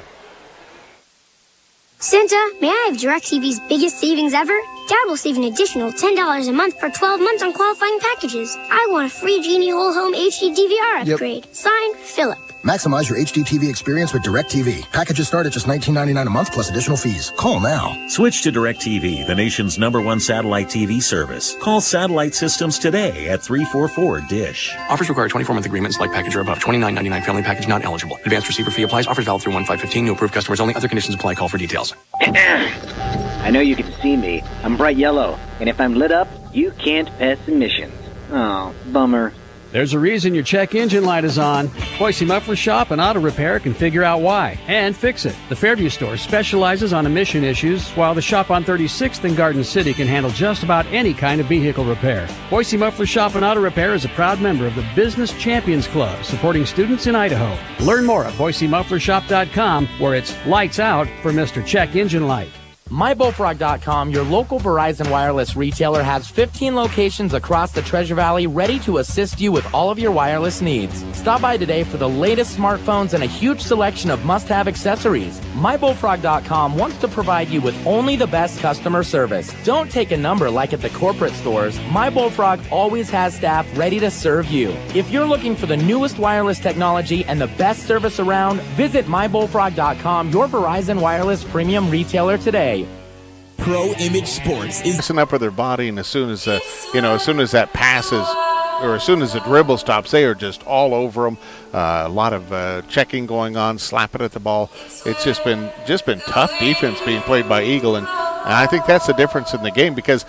Santa, may I have DirecTV's biggest savings ever? Dad will save an additional $10 a month for 12 months on qualifying packages. I want a free Genie Whole Home HD DVR upgrade. Signed, Philip. Maximize your HD TV experience with DirecTV. Packages start at just $19.99 a month plus additional fees. Call now. Switch to DirecTV, the nation's #1 satellite TV service. Call Satellite Systems today at 344-DISH. Offers require 24-month agreements like package or above. $29.99 family package not eligible. Advanced receiver fee applies. Offers valid through 1/5/15. New approved customers only. Other conditions apply. Call for details. I know you can see me. I'm bright yellow, and if I'm lit up, you can't pass emissions. Oh, bummer. There's a reason your check engine light is on. Boise Muffler Shop and Auto Repair can figure out why and fix it. The Fairview store specializes on emission issues, while the shop on 36th in Garden City can handle just about any kind of vehicle repair. Boise Muffler Shop and Auto Repair is a proud member of the Business Champions Club, supporting students in Idaho. Learn more at BoiseMufflerShop.com, where it's lights out for Mr. Check Engine Light. MyBullfrog.com, your local Verizon wireless retailer, has 15 locations across the Treasure Valley ready to assist you with all of your wireless needs. Stop by today for the latest smartphones and a huge selection of must-have accessories. MyBullfrog.com wants to provide you with only the best customer service. Don't take a number like at the corporate stores. MyBullfrog always has staff ready to serve you. If you're looking for the newest wireless technology and the best service around, visit MyBullfrog.com, your Verizon wireless premium retailer today. Pro Image Sports is messing up with their body, and as soon as as soon as that passes, or as soon as the dribble stops, they are just all over them. A lot of checking going on, slapping at the ball. It's just been tough defense being played by Eagle, and I think that's the difference in the game, because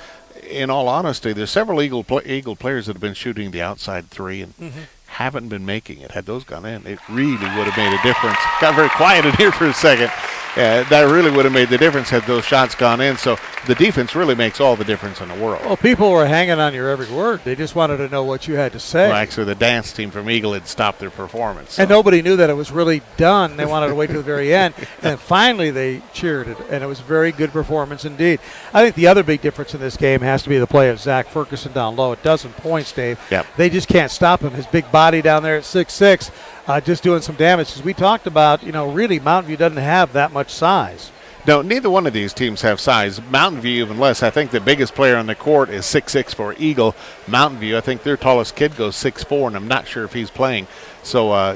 in all honesty, there's several Eagle players that have been shooting the outside three and haven't been making it. Had those gone in, it really would have made a difference. Got very quiet in here for a second. That really would have made the difference had those shots gone in. So the defense really makes all the difference in the world. Well, people were hanging on your every word. They just wanted to know what you had to say. Well, actually, the dance team from Eagle had stopped their performance. So. And nobody knew that it was really done. They wanted to wait to the very end. And finally they cheered it, and it was a very good performance indeed. I think the other big difference in this game has to be the play of Zach Ferguson down low. A dozen points, Dave. Yep. They just can't stop him. His big body down there at 6'6", just doing some damage. As we talked about, really Mountain View doesn't have that much size. No, neither one of these teams have size. Mountain View even less. I think the biggest player on the court is 6'6" for Eagle. Mountain View, I think their tallest kid goes 6'4", and I'm not sure if he's playing. So,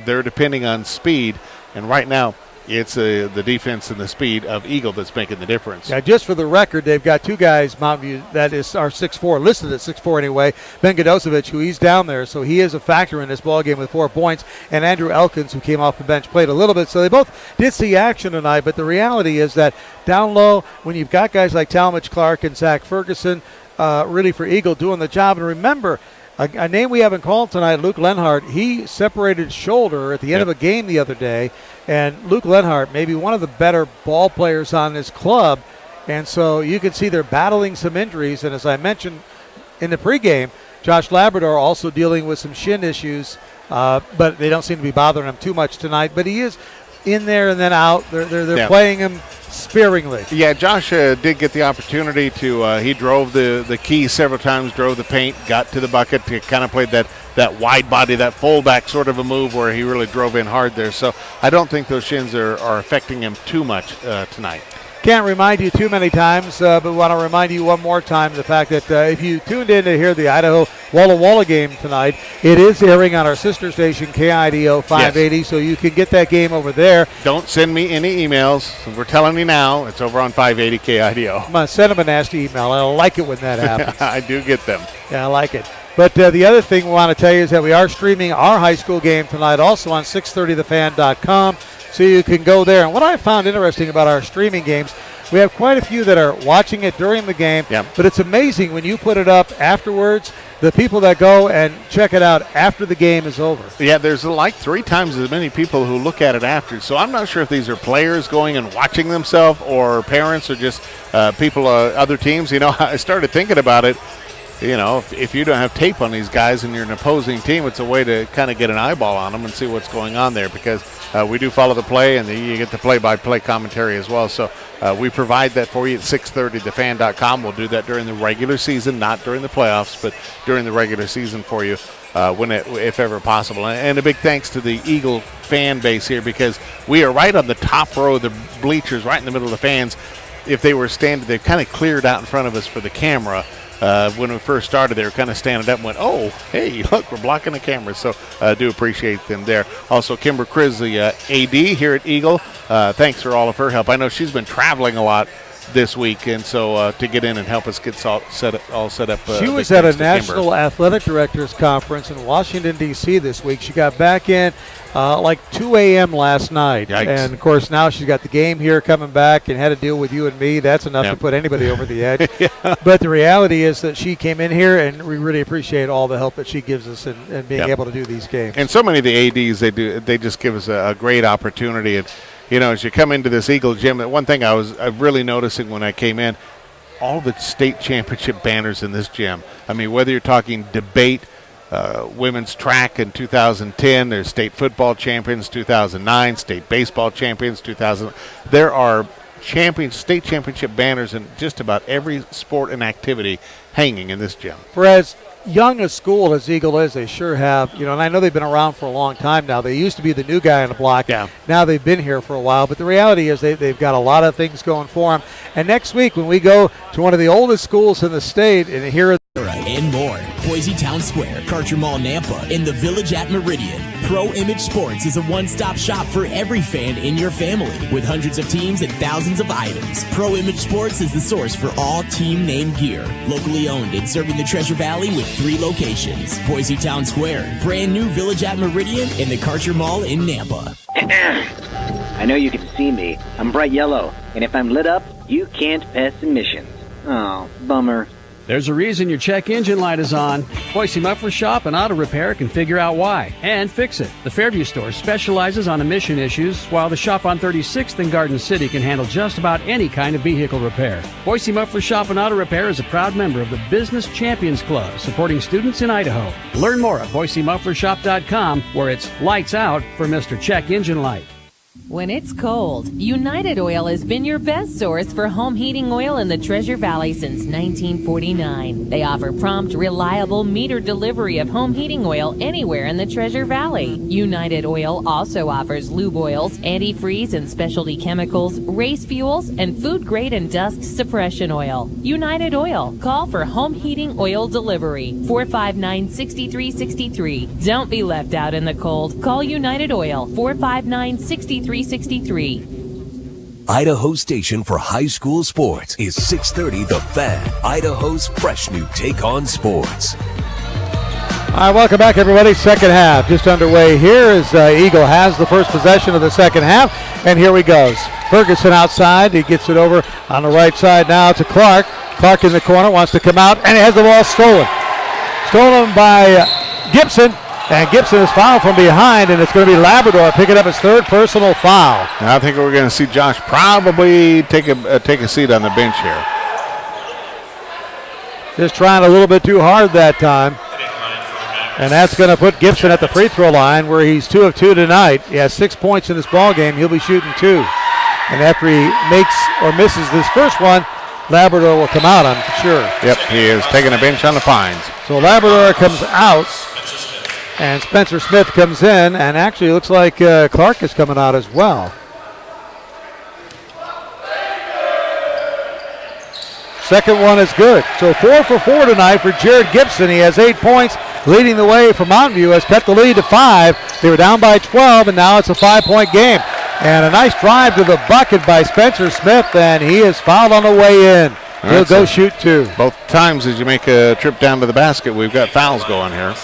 they're depending on speed, and right now it's the defense and the speed of Eagle that's making the difference. Yeah, just for the record, they've got two guys, Mountain View, that are 6'4", listed at 6'4" anyway. Ben Kidocevic, who he's down there, so he is a factor in this ball game with 4 points. And Andrew Elkins, who came off the bench, played a little bit. So they both did see action tonight, but the reality is that down low, when you've got guys like Talmadge Clark and Zach Ferguson, really for Eagle doing the job. And remember, a name we haven't called tonight, Luke Lenhart, he separated his shoulder at the end of a game the other day. And Luke Lenhart, maybe one of the better ball players on this club. And so you can see they're battling some injuries. And as I mentioned in the pregame, Josh Labrador also dealing with some shin issues, but they don't seem to be bothering him too much tonight. But he is in there and then out. They're Yeah. playing him sparingly. Yeah, Josh did get the opportunity to, he drove the key several times, drove the paint, got to the bucket, kind of played that wide body, that fullback sort of a move where he really drove in hard there. So I don't think those shins are affecting him too much tonight. Can't remind you too many times, but want to remind you one more time the fact that if you tuned in to hear the Idaho Walla Walla game tonight, it is airing on our sister station, KIDO 580, so you can get that game over there. Don't send me any emails. We're telling you now, it's over on 580 KIDO. I'm going to send them a nasty email. I like it when that happens. I do get them. Yeah, I like it. But the other thing we want to tell you is that we are streaming our high school game tonight also on 630thefan.com, so you can go there. And what I found interesting about our streaming games, we have quite a few that are watching it during the game, but it's amazing when you put it up afterwards, the people that go and check it out after the game is over. Yeah, there's like 3 times as many people who look at it after. So I'm not sure if these are players going and watching themselves or parents or just people, other teams. You know, I started thinking about it. You know, if you don't have tape on these guys and you're an opposing team, it's a way to kind of get an eyeball on them and see what's going on there, because we do follow the play and you get the play-by-play commentary as well. So we provide that for you at 630thefan.com. We'll do that during the regular season, not during the playoffs, but during the regular season for you if ever possible. And a big thanks to the Eagle fan base here, because we are right on the top row of the bleachers, right in the middle of the fans. If they were standing, they've kind of cleared out in front of us for the camera. When we first started, they were kind of standing up and went, oh, hey, look, we're blocking the camera. So I do appreciate them there. Also, Kimber Kriz, the AD here at Eagle, thanks for all of her help. I know she's been traveling a lot this week, and so to get in and help us get all set up. She was at a National Athletic Directors Conference in Washington, D.C. this week. She got back in like 2 a.m. last night. Yikes. And, of course, now she's got the game here coming back and had to deal with you and me. That's enough to put anybody over the edge. But the reality is that she came in here, and we really appreciate all the help that she gives us in being able to do these games. And so many of the ADs, they just give us a great opportunity. And, you know, as you come into this Eagle gym, one thing I was really noticing when I came in, all the state championship banners in this gym. I mean, whether you're talking debate, women's track in 2010, there's state football champions 2009, state baseball champions 2000. There are state championship banners in just about every sport and activity hanging in this gym. For as young a school as Eagle is, they sure have, you know, and I know they've been around for a long time now. They used to be the new guy on the block. Yeah. Now they've been here for a while, but the reality is they've got a lot of things going for them. And next week when we go to one of the oldest schools in the state and hear and more. Boise Town Square, Karcher Mall, Nampa, and the Village at Meridian. Pro Image Sports is a one-stop shop for every fan in your family. With hundreds of teams and thousands of items, Pro Image Sports is the source for all team name gear. Locally owned and serving the Treasure Valley with 3 locations. Boise Town Square, brand new Village at Meridian, and the Karcher Mall in Nampa. I know you can see me. I'm bright yellow, and if I'm lit up, you can't pass emissions. Oh, bummer. There's a reason your check engine light is on. Boise Muffler Shop and Auto Repair can figure out why and fix it. The Fairview store specializes on emission issues, while the shop on 36th in Garden City can handle just about any kind of vehicle repair. Boise Muffler Shop and Auto Repair is a proud member of the Business Champions Club, supporting students in Idaho. Learn more at BoiseMufflerShop.com, where it's lights out for Mr. Check Engine Light. When it's cold, United Oil has been your best source for home heating oil in the Treasure Valley since 1949. They offer prompt, reliable meter delivery of home heating oil anywhere in the Treasure Valley. United Oil also offers lube oils, antifreeze and specialty chemicals, race fuels, and food-grade and dust suppression oil. United Oil. Call for home heating oil delivery. 459-6363. Don't be left out in the cold. Call United Oil. 459-6363. Idaho station for high school sports is 630 The Fan, Idaho's fresh new take on sports. All right, welcome back, everybody. Second half just underway here as Eagle has the first possession of the second half, and here he goes. Ferguson outside. He gets it over on the right side now to Clark. Clark in the corner, wants to come out, and he has the ball stolen. Stolen by Gibson. And Gibson is fouled from behind, and it's going to be Labrador picking up his 3rd personal foul. And I think we're going to see Josh probably take a seat on the bench here. Just trying a little bit too hard that time. And that's going to put Gibson at the free throw line where he's 2 of 2 tonight. He has 6 points in this ball game. He'll be shooting 2. And after he makes or misses this first one, Labrador will come out, I'm sure. Yep, he is taking a bench on the Pines. So Labrador comes out, and Spencer Smith comes in, and actually it looks like Clark is coming out as well. Second one is good. So 4 for 4 tonight for Jared Gibson. He has 8 points, leading the way for Mountain View. Has cut the lead to 5. They were down by 12, and now it's a 5-point game. And a nice drive to the bucket by Spencer Smith, and he is fouled on the way in. He'll go shoot 2. Both times as you make a trip down to the basket, we've got fouls going here.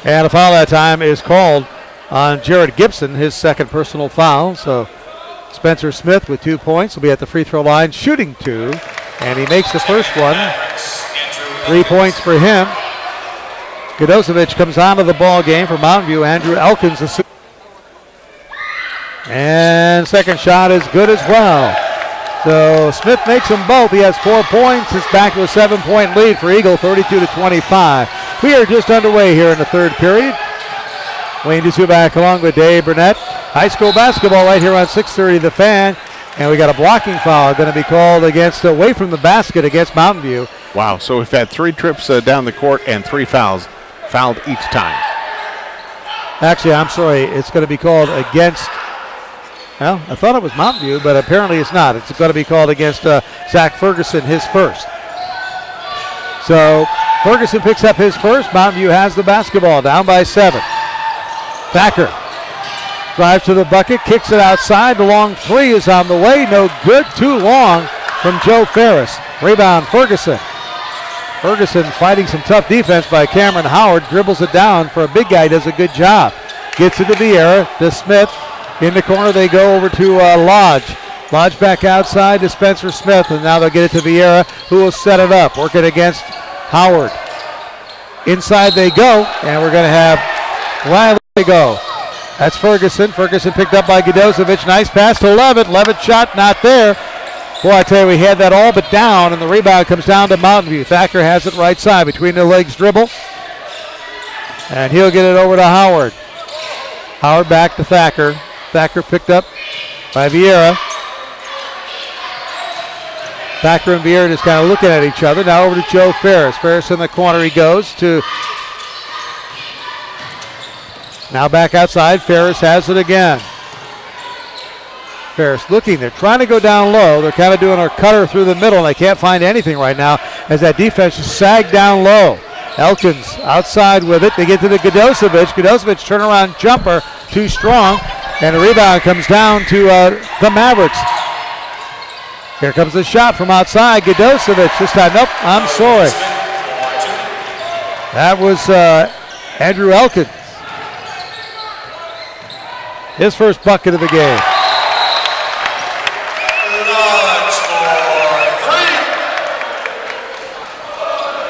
And a foul that time is called on Jared Gibson, his second personal foul. So Spencer Smith with 2 points will be at the free throw line shooting 2. And he makes the first one. 3 points for him. Godosevich comes onto the ball game for Mountain View. Andrew Elkins. And second shot is good as well. So Smith makes them both. He has 4 points. It's back to a 7-point lead for Eagle, 32-25. We are just underway here in the third period. Wayne Dusubak along with Dave Burnett. High school basketball right here on 630 The Fan. And we got a blocking foul going to be called against away from the basket against Mountain View. Wow, so we've had 3 trips down the court and 3 fouls. Fouled each time. Actually, I'm sorry. It's going to be called against, well, I thought it was Mountain View, but apparently it's not. It's going to be called against Zach Ferguson, his first. So Ferguson picks up his first. Mountain View has the basketball, down by 7. Thacker drives to the bucket, kicks it outside. The long 3 is on the way. No good. Too long from Joe Ferris. Rebound, Ferguson. Ferguson fighting some tough defense by Cameron Howard. Dribbles it down for a big guy. Does a good job. Gets it to Vieira, to Smith. In the corner they go over to Lodge. Lodge back outside to Spencer Smith. And now they'll get it to Vieira, who will set it up. Work it against Howard. Inside they go. And we're going to have Riley go. That's Ferguson. Ferguson picked up by Godosevich. Nice pass to Levitt. Levitt shot not there. Boy, I tell you, we had that all but down, and the rebound comes down to Mountain View. Thacker has it right side between the legs dribble. And he'll get it over to Howard. Howard back to Thacker. Thacker picked up by Vieira. Thacker and Vieira just kind of looking at each other. Now over to Joe Ferris. Ferris in the corner he goes to. Now back outside. Ferris has it again. Ferris looking. They're trying to go down low. They're kind of doing a cutter through the middle, and they can't find anything right now as that defense is sagged down low. Elkins outside with it. They get to the Godosevich. Godosevich turnaround jumper, too strong, and the rebound comes down to the Mavericks. Here comes the shot from outside. Godosevich this time. Nope, I'm sorry. That was Andrew Elkins. His first bucket of the game.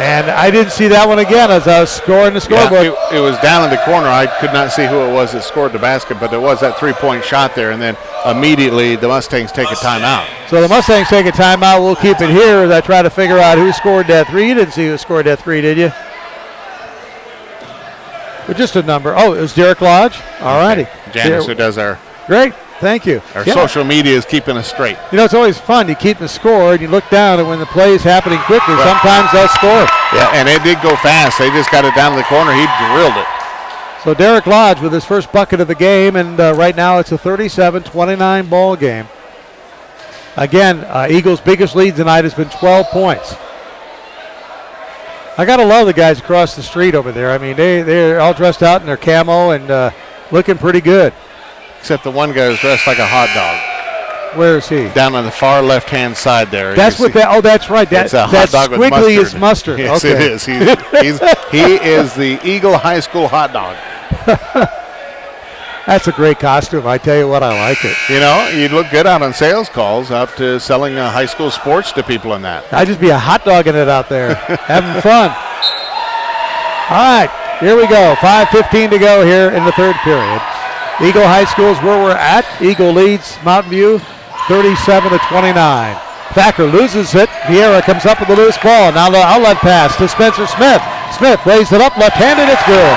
And I didn't see that one again as I was scoring the scoreboard. Yeah, it was down in the corner. I could not see who it was that scored the basket, but there was that 3-point shot there, and then immediately the Mustangs take a timeout. So the Mustangs take a timeout. We'll keep it here as I try to figure out who scored that 3. You didn't see who scored that 3, did you? But just a number. Oh, it was Derek Lodge. All righty. Janice, who does our... Great. Thank you. Our social media is keeping us straight. You know, it's always fun. You keep the score, and you look down, and when the play is happening quickly, sometimes they'll score. Yeah, and it did go fast. They just got it down to the corner. He drilled it. So Derek Lodge with his first bucket of the game, and right now it's a 37-29 ball game. Again, Eagles' biggest lead tonight has been 12 points. I got to love the guys across the street over there. I mean, they're all dressed out in their camo and looking pretty good. Except the one guy was dressed like a hot dog. Where is he? Down on the far left-hand side there. That's what that. Oh, that's right. That's a hot dog with mustard. Squiggly is mustard. Yes, okay. it is. He is the Eagle High School hot dog. That's a great costume. I tell you what, I like it. You know, you'd look good out on sales calls, out to selling high school sports to people in that. I'd just be a hot dog in it out there, having fun. All right, here we go. 5:15 to go here in the third period. Eagle High School is where we're at. Eagle leads Mountain View 37-29. Thacker loses it. Vieira comes up with a loose ball. Now the outlet pass to Spencer Smith. Smith lays it up left-handed. It's good.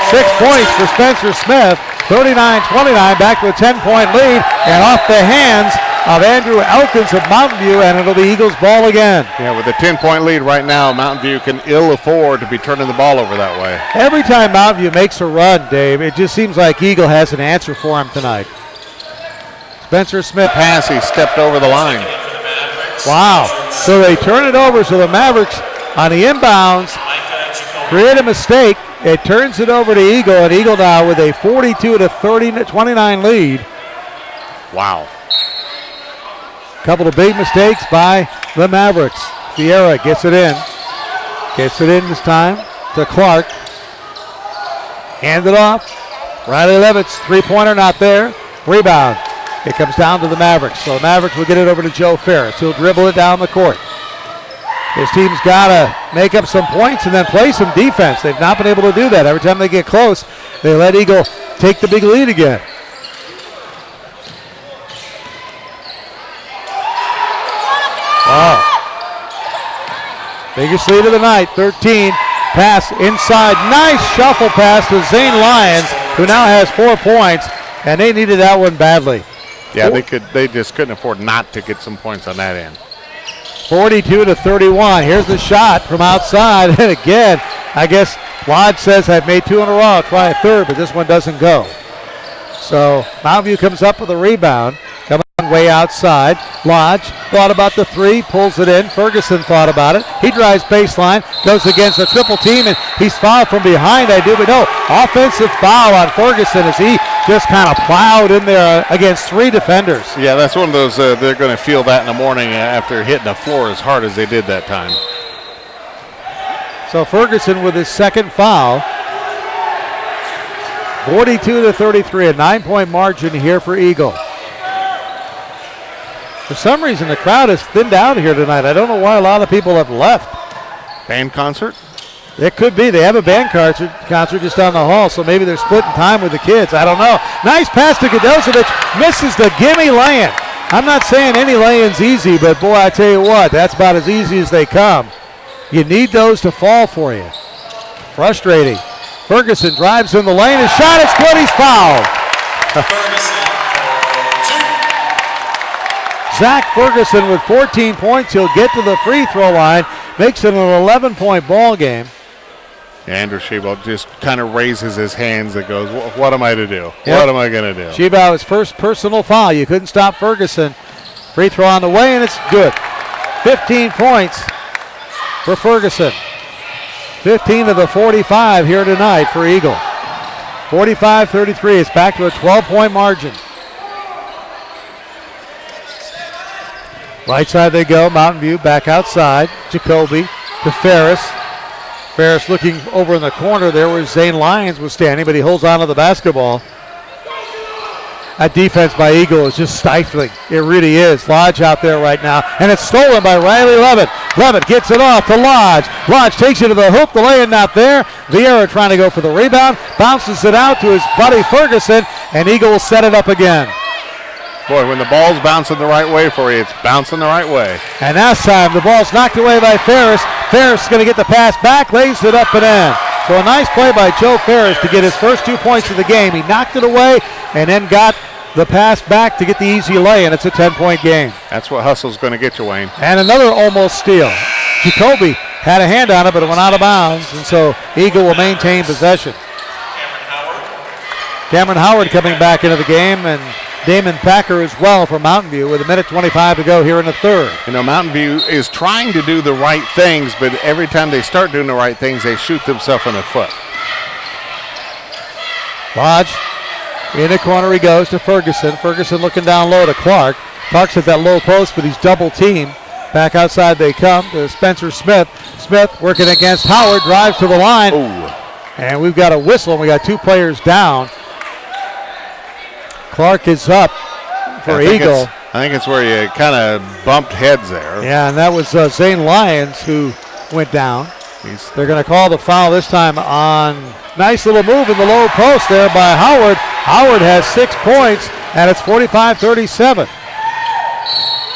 6 points for Spencer Smith. 39-29, back to a 10-point lead. And off the hands of Andrew Elkins of Mountain View, and it'll be Eagles ball again. Yeah, with a 10-point lead right now, Mountain View can ill afford to be turning the ball over that way. Every time Mountain View makes a run, Dave, it just seems like Eagle has an answer for him tonight. Spencer Smith. Pass, he stepped over the line. Wow. So they turn it over, so the Mavericks on the inbounds create a mistake. It turns it over to Eagle, and Eagle now with a 42-29 lead. Wow. Couple of big mistakes by the Mavericks. Vieira gets it in. Gets it in this time to Clark. Hand it off. Riley Levitt's three-pointer not there. Rebound. It comes down to the Mavericks. So the Mavericks will get it over to Joe Ferris. He'll dribble it down the court. His team's got to make up some points and then play some defense. They've not been able to do that. Every time they get close, they let Eagle take the big lead again. Wow. Biggest lead of the night, 13. Pass inside. Nice shuffle pass to Zane Lyons, who now has 4 points, and they needed that one badly. Yeah, they just couldn't afford not to get some points on that end. 42-31. Here's the shot from outside, and again, I guess Lodge says I've made 2 in a row. I'll try a third, but this one doesn't go. So Mountain View comes up with a rebound. Coming way outside. Lodge thought about the three, pulls it in. Ferguson thought about it. He drives baseline, goes against a triple team, and he's fouled from behind. But no, offensive foul on Ferguson as he just kind of plowed in there against 3 defenders. Yeah, that's one of those, they're going to feel that in the morning after hitting the floor as hard as they did that time. So Ferguson with his second foul. 42-33, a 9-point margin here for Eagle. For some reason, the crowd is thinned out here tonight. I don't know why a lot of people have left. Band concert? It could be. They have a band concert just down the hall, so maybe they're splitting time with the kids. I don't know. Nice pass to Gadozovic. Misses the gimme lay-in. I'm not saying any lay-in's easy, but boy, I tell you what, that's about as easy as they come. You need those to fall for you. Frustrating. Ferguson drives in the lane. His shot is good. He's fouled. Zach Ferguson with 14 points. He'll get to the free throw line. Makes it an 11-point ball game. Andrew Shebout just kind of raises his hands and goes, what am I to do? Yep. What am I going to do? Shebout, his first personal foul. You couldn't stop Ferguson. Free throw on the way, and it's good. 15 points for Ferguson. 15 of the 45 here tonight for Eagle. 45-33. It's back to a 12-point margin. Right side they go. Mountain View back outside. Jacoby to Ferris. Ferris looking over in the corner there where Zane Lyons was standing, but he holds on to the basketball. That defense by Eagle is just stifling. It really is. Lodge out there right now, and it's stolen by Riley Levitt. Levitt gets it off to Lodge. Lodge takes it to the hoop. The lay-in not there. Vieira trying to go for the rebound. Bounces it out to his buddy Ferguson, and Eagle will set it up again. Boy, when the ball's bouncing the right way for you, it's bouncing the right way. And this time, the ball's knocked away by Ferris. Ferris is going to get the pass back, lays it up and in. So a nice play by Joe Ferris to get his first 2 points of the game. He knocked it away and then got the pass back to get the easy lay, and it's a 10-point game. That's what hustle's going to get you, Wayne. And another almost steal. Jacoby had a hand on it, but it went out of bounds, and so Eagle will maintain possession. Cameron Howard coming back into the game, and Damon Packer as well for Mountain View with 1:25 to go here in the third. You know, Mountain View is trying to do the right things, but every time they start doing the right things, they shoot themselves in the foot. Lodge in the corner he goes to Ferguson. Ferguson looking down low to Clark. Clark's at that low post, but he's double teamed. Back outside they come to Spencer Smith. Smith working against Howard, drives to the line. Ooh. And we've got a whistle, and we got 2 players down. Clark is up for Eagle. I think it's where you kind of bumped heads there. Yeah, and that was Zane Lyons who went down. They're going to call the foul this time on nice little move in the low post there by Howard. Howard has 6 points, and it's 45-37.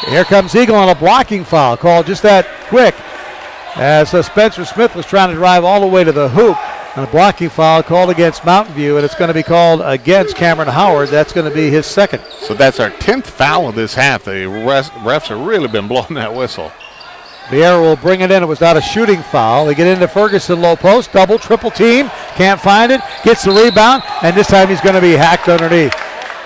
Here comes Eagle on a blocking foul, called just that quick, as Spencer Smith was trying to drive all the way to the hoop. And a blocking foul called against Mountain View, and it's going to be called against Cameron Howard. That's going to be his second. So that's our 10th foul of this half. The refs have really been blowing that whistle. Vieira will bring it in. It was not a shooting foul. They get into Ferguson low post, double, triple team. Can't find it. Gets the rebound, and this time he's going to be hacked underneath.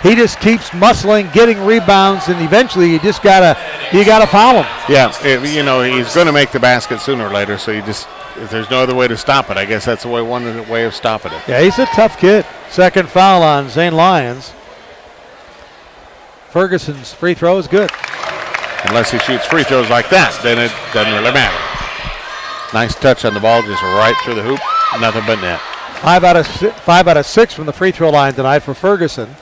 He just keeps muscling, getting rebounds, and eventually you gotta foul him. Yeah, he's going to make the basket sooner or later. So if there's no other way to stop it, I guess that's one way of stopping it. Yeah, he's a tough kid. Second foul on Zane Lyons. Ferguson's free throw is good. Unless he shoots free throws like that, then it doesn't really matter. Nice touch on the ball, just right through the hoop. Nothing but net. 5 out of 6 from the free throw line tonight for Ferguson.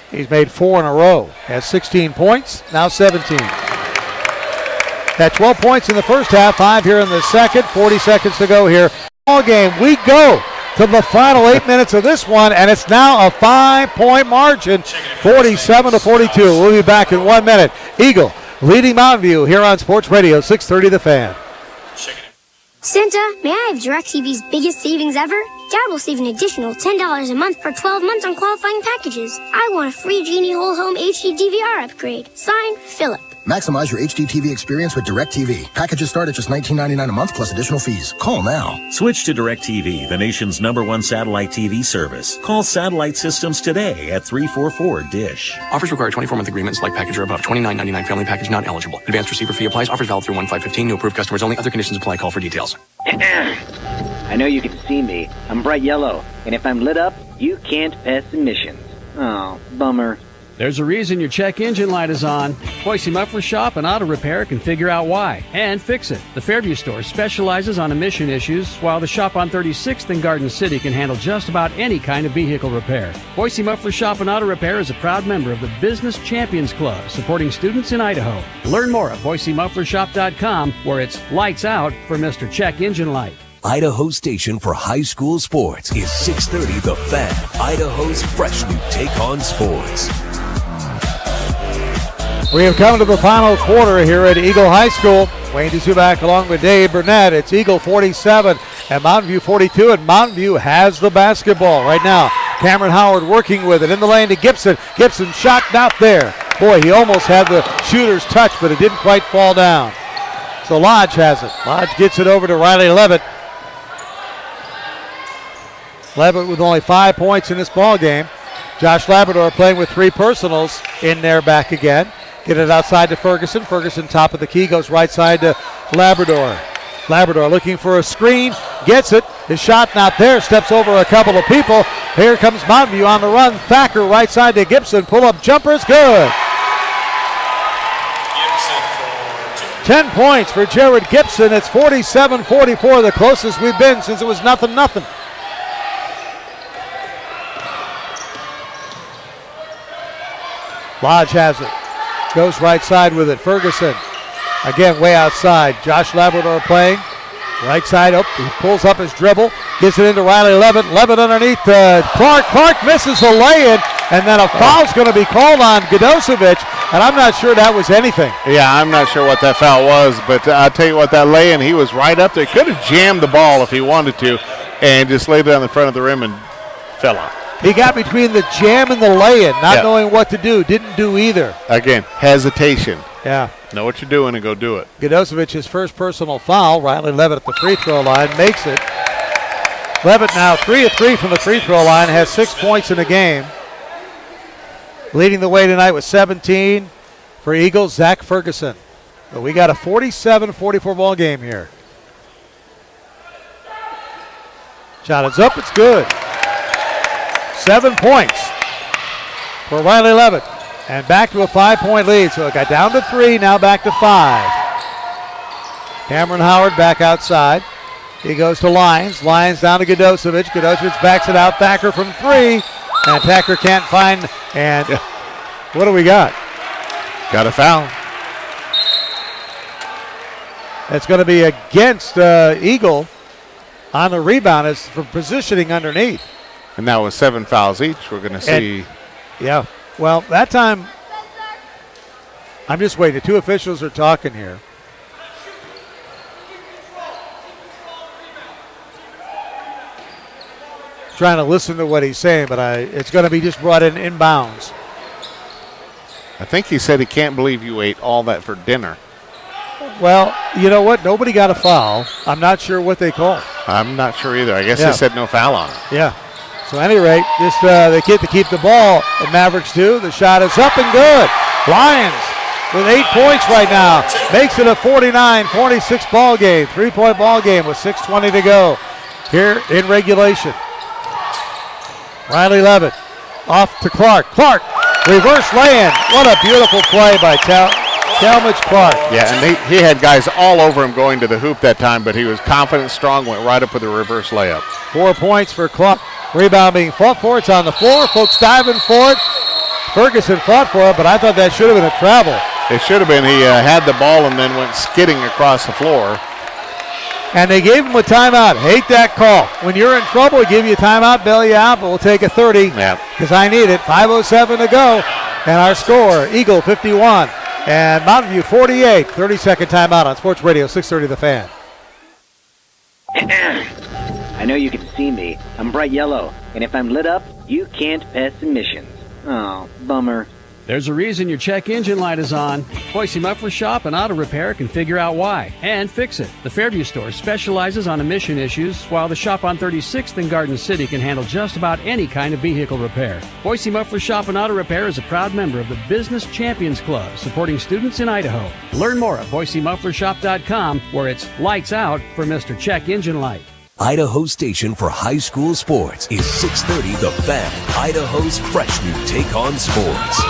He's made 4 in a row. Has 16 points, now 17. Had 12 points in the first half, 5 here in the second. 40 seconds to go here. Ball game. We go to the final 8 minutes of this one, and it's now a 5-point margin, 47-42. We'll be back in 1 minute. Eagle leading Mountain View here on Sports Radio 630 The Fan. Santa, may I have DirecTV's biggest savings ever? Dad will save an additional $10 a month for 12 months on qualifying packages. I want a free Genie Whole Home HD DVR upgrade. Signed, Philip. Maximize your HD TV experience with DirecTV. Packages start at just $19.99 a month plus additional fees. Call now. Switch to DirecTV, the nation's #1 satellite TV service. Call Satellite Systems today at 344-DISH. Offers require 24-month agreement. Select package or above. $29.99 family package not eligible. Advanced receiver fee applies. Offers valid through 1/5/15. New approved customers only. Other conditions apply. Call for details. I know you can see me. I'm bright yellow, and if I'm lit up, you can't pass emissions. Oh, bummer. There's a reason your check engine light is on. Boise Muffler Shop and Auto Repair can figure out why and fix it. The Fairview store specializes on emission issues, while the shop on 36th and Garden City can handle just about any kind of vehicle repair. Boise Muffler Shop and Auto Repair is a proud member of the Business Champions Club, supporting students in Idaho. Learn more at BoiseMufflerShop.com, where it's lights out for Mr. Check Engine Light. Idaho station for high school sports is 630 The Fan, Idaho's fresh new take on sports. We have come to the final quarter here at Eagle High School. Wayne Zubak along with Dave Burnett. It's Eagle 47 and Mountain View 42, and Mountain View has the basketball right now. Cameron Howard working with it in the lane to Gibson. Gibson shot not there. Boy, he almost had the shooter's touch, but it didn't quite fall down. So Lodge has it. Lodge gets it over to Riley Levitt. Levitt with only 5 points in this ball game. Josh Labrador playing with 3 personals in there back again. Get it outside to Ferguson. Ferguson top of the key, goes right side to Labrador. Labrador looking for a screen, gets it. His shot not there, steps over a couple of people. Here comes Mountain View on the run. Thacker right side to Gibson. Pull-up jumper is good. 10 points for Jared Gibson. It's 47-44, the closest we've been since it was 0-0. Lodge has it. Goes right side with it. Ferguson again way outside. Josh Labrador playing. Right side up. He pulls up his dribble. Gets it into Riley Levitt. Levitt underneath Clark. Clark misses the lay-in. And then a foul's going to be called on Godosevich. And I'm not sure that was anything. Yeah, I'm not sure what that foul was. But I'll tell you what, that lay-in, he was right up there. Could have jammed the ball if he wanted to. And just laid it on the front of the rim and fell out. He got between the jam and the lay-in, not knowing what to do. Didn't do either. Again, hesitation. Yeah. Know what you're doing and go do it. Godosevich, his first personal foul. Riley Levitt at the free throw line makes it. Levitt now 3 of 3 from the free throw line, has 6 points in the game. Leading the way tonight with 17 for Eagles, Zach Ferguson. But we got a 47-44 ball game here. Shot is up, it's good. 7 points for Riley Levitt. And back to a 5-point lead. So it got down to 3, now back to 5. Cameron Howard back outside. He goes to Lyons. Lyons down to Godosevich. Godosevich backs it out. Thacker from 3. And Thacker can't find. And what do we got? Got a foul. It's going to be against Eagle on the rebound. It's for positioning underneath. And that was 7 fouls each. We're going to see. Yeah. Well, that time I'm just waiting. The two officials are talking here. Trying to listen to what he's saying, but it's going to be just brought in inbounds. I think he said he can't believe you ate all that for dinner. Well, you know what? Nobody got a foul. I'm not sure what they called. I'm not sure either. I guess they said no foul on it. Yeah. So at any rate, just they get to keep the ball. The Mavericks do. The shot is up and good. Lions with 8 points right now. Makes it a 49-46 ball game. 3-point ball game with 6:20 to go here in regulation. Riley Levitt off to Clark. Clark, reverse lay-in. What a beautiful play by Talmadge Clark. Yeah, and he had guys all over him going to the hoop that time, but he was confident, strong, went right up with a reverse layup. 4 points for Clark. Rebound being fought for. It's on the floor. Folks diving for it. Ferguson fought for it, but I thought that should have been a travel. It should have been. He had the ball and then went skidding across the floor. And they gave him a timeout. Hate that call. When you're in trouble, we give you a timeout, bail you out, but we'll take a 30 because I need it. 5:07 to go. And our score, Eagle 51 and Mountain View 48. 30-second timeout on Sports Radio 630 The Fan. I know you can see me. I'm bright yellow, and if I'm lit up, you can't pass emissions. Oh, bummer. There's a reason your check engine light is on. Boise Muffler Shop and Auto Repair can figure out why and fix it. The Fairview store specializes on emission issues, while the shop on 36th in Garden City can handle just about any kind of vehicle repair. Boise Muffler Shop and Auto Repair is a proud member of the Business Champions Club, supporting students in Idaho. Learn more at BoiseMufflerShop.com, where it's lights out for Mr. Check Engine Light. Idaho station for high school sports is 630 The Fan, Idaho's fresh new take on sports.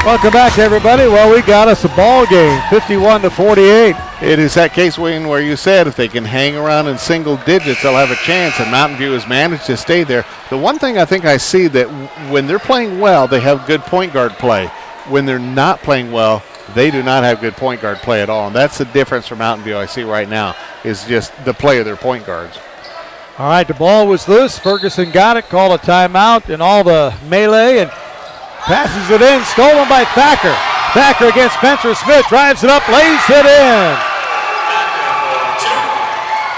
Welcome back, everybody. Well, we got us a ball game, 51-48. It is that case, Wayne, where you said if they can hang around in single digits, they'll have a chance, and Mountain View has managed to stay there. The one thing I think I see that when they're playing well, they have good point guard play. When they're not playing well, they do not have good point guard play at all, and that's the difference for Mountain View I see right now is just the play of their point guards. All right, the ball was loose. Ferguson got it, called a timeout, and all the melee, and passes it in, stolen by Thacker. Thacker against Spencer Smith, drives it up, lays it in.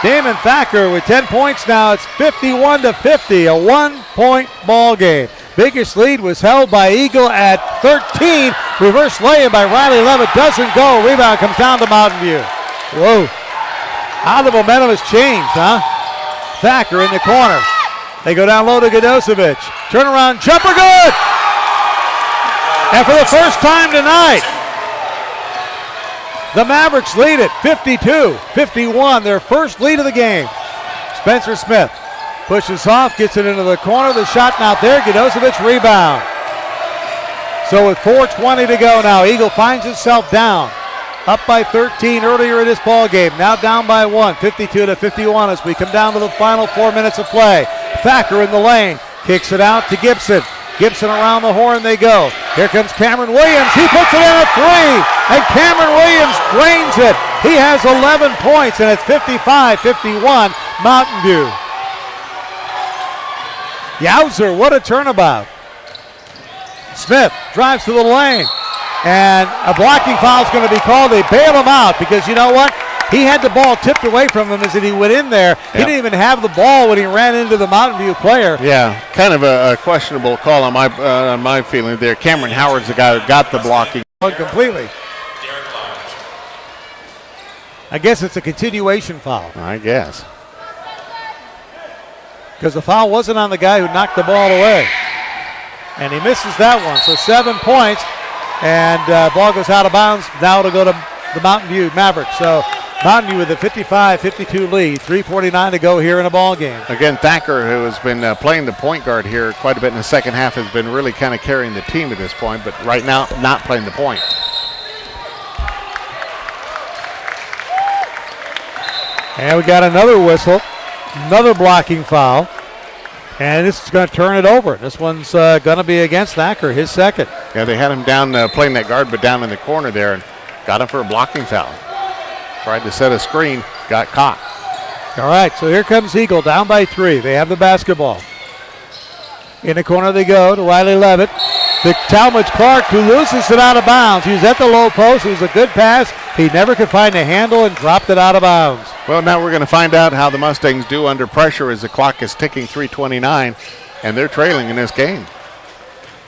Damon Thacker with 10 points now. It's 51-50, a 1-point ball game. Biggest lead was held by Eagle at 13. Reverse lay-in by Riley Levitt. Doesn't go. Rebound comes down to Mountain View. Whoa. How the momentum has changed, huh? Thacker in the corner. They go down low to Godosevic. Turnaround jumper, good! And for the first time tonight, the Mavericks lead it 52-51. Their first lead of the game. Spencer Smith pushes off, gets it into the corner. The shot not there. Godosevic rebound. So with 4:20 to go now, Eagle finds itself down. Up by 13 earlier in this ball game. Now down by 1, 52-51 as we come down to the final 4 minutes of play. Thacker in the lane. Kicks it out to Gibson. Gibson around the horn they go. Here comes Cameron Williams. He puts it in a three. And Cameron Williams drains it. He has 11 points, and it's 55-51 Mountain View. Yowzer, what a turnabout. Smith drives to the lane. And a blocking foul is going to be called. They bail him out because you know what? He had the ball tipped away from him as he went in there. He didn't even have the ball when he ran into the Mountain View player. Yeah, kind of a questionable call on my feeling there. Cameron Howard's the guy who got the blocking. Completely. I guess it's a continuation foul. I guess. Because the foul wasn't on the guy who knocked the ball away. And he misses that one. So 7 points. And ball goes out of bounds. Now to go to the Mountain View Mavericks. So Mountain View with a 55-52 lead. 3:49 to go here in a ball game. Again, Thacker, who has been playing the point guard here quite a bit in the second half, has been really kind of carrying the team at this point, but right now not playing the point. And we got another whistle, another blocking foul. And this is going to turn it over. This one's going to be against Thacker, his second. Yeah, they had him down playing that guard, but down in the corner there, and got him for a blocking foul. Tried to set a screen, got caught. All right, so here comes Eagle down by 3. They have the basketball. In the corner they go to Riley Levitt. to Talmadge Clark, who loses it out of bounds. He was at the low post. It was a good pass. He never could find a handle and dropped it out of bounds. Well, now we're going to find out how the Mustangs do under pressure as the clock is ticking 3:29, and they're trailing in this game.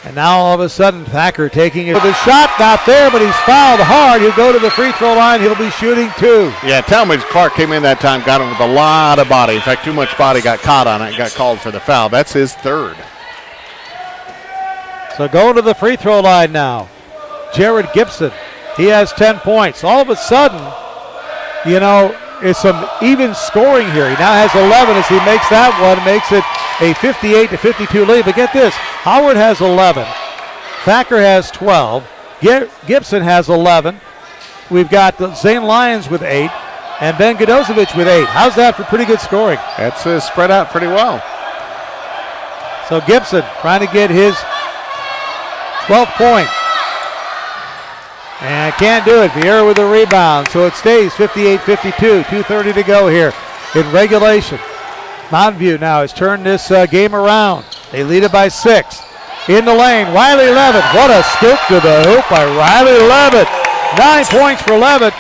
And now all of a sudden, Thacker taking it. The shot not there, but he's fouled hard. He'll go to the free throw line. He'll be shooting 2. Yeah, Talmadge Clark came in that time, got him with a lot of body. In fact, too much body got caught on it and got called for the foul. That's his 3rd. So going to the free throw line now, Jared Gibson. He has 10 points. All of a sudden, you know, it's some even scoring here. He now has 11 as he makes that one, makes it a 58-52 lead. But get this, Howard has 11. Thacker has 12. Gibson has 11. We've got the Zane Lyons with 8 and Ben Godosevich with 8. How's that for pretty good scoring? That's spread out pretty well. So Gibson trying to get his 12th point. And can't do it. Vieira with a rebound. So it stays 58-52. 2:30 to go here in regulation. Mountain View now has turned this game around. They lead it by 6. In the lane, Riley Levitt. What a scoop to the hoop by Riley Levitt. 9 points for Levitt.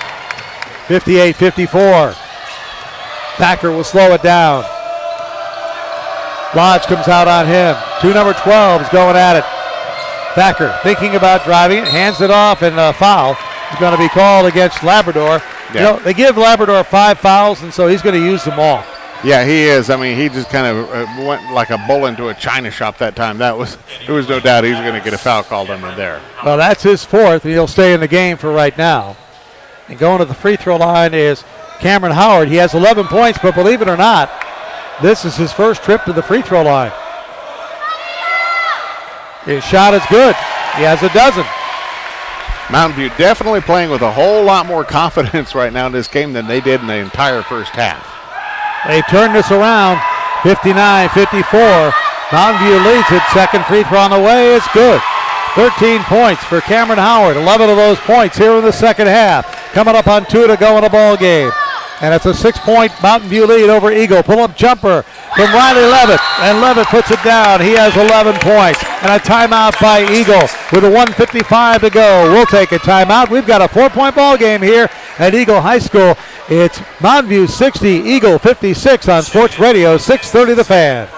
58-54. Thacker will slow it down. Lodge comes out on him. Number 12 is going at it. Thacker thinking about driving it, hands it off, and a foul is going to be called against Labrador. Yeah. You know, they give Labrador 5 fouls, and so he's going to use them all. Yeah, he is. I mean, he just kind of went like a bull into a china shop that time. There was no doubt he was going to get a foul called on him there. Well, that's his 4th, and he'll stay in the game for right now. And going to the free throw line is Cameron Howard. He has 11 points, but believe it or not, this is his first trip to the free throw line. His shot is good. He has a dozen. Mountain View definitely playing with a whole lot more confidence right now in this game than they did in the entire first half. They turn this around, 59-54. Mountain View leads it. Second free throw on the way. It's good. 13 points for Cameron Howard. 11 of those points here in the second half. Coming up on 2 to go in the ball game. And it's a 6-point Mountain View lead over Eagle. Pull-up jumper from Riley Levitt. And Levitt puts it down. He has 11 points. And a timeout by Eagle with a 1:55 to go. We'll take a timeout. We've got a 4-point ball game here at Eagle High School. It's Mountain View 60, Eagle 56 on Sports Radio 630 The Fan.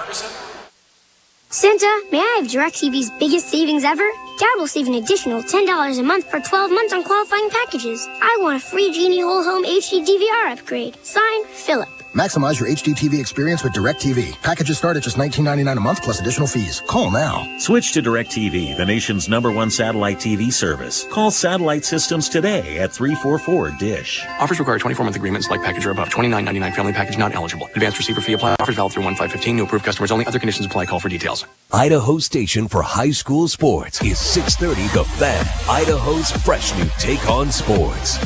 Santa, may I have DirecTV's biggest savings ever? Dad will save an additional $10 a month for 12 months on qualifying packages. I want a free Genie Whole Home HD DVR upgrade. Signed, Philip. Maximize your HD TV experience with DirecTV. Packages start at just $19.99 a month plus additional fees. Call now. Switch to DirecTV, the nation's #1 satellite TV service. Call Satellite Systems today at 344-DISH. Offers require 24-month agreements. Like package or above. $29.99 family package not eligible. Advanced receiver fee apply. Offers valid through 1/5/15. New approved customers only. Other conditions apply. Call for details. Idaho Station for high school sports is 630 The Fan. Idaho's fresh new take on sports.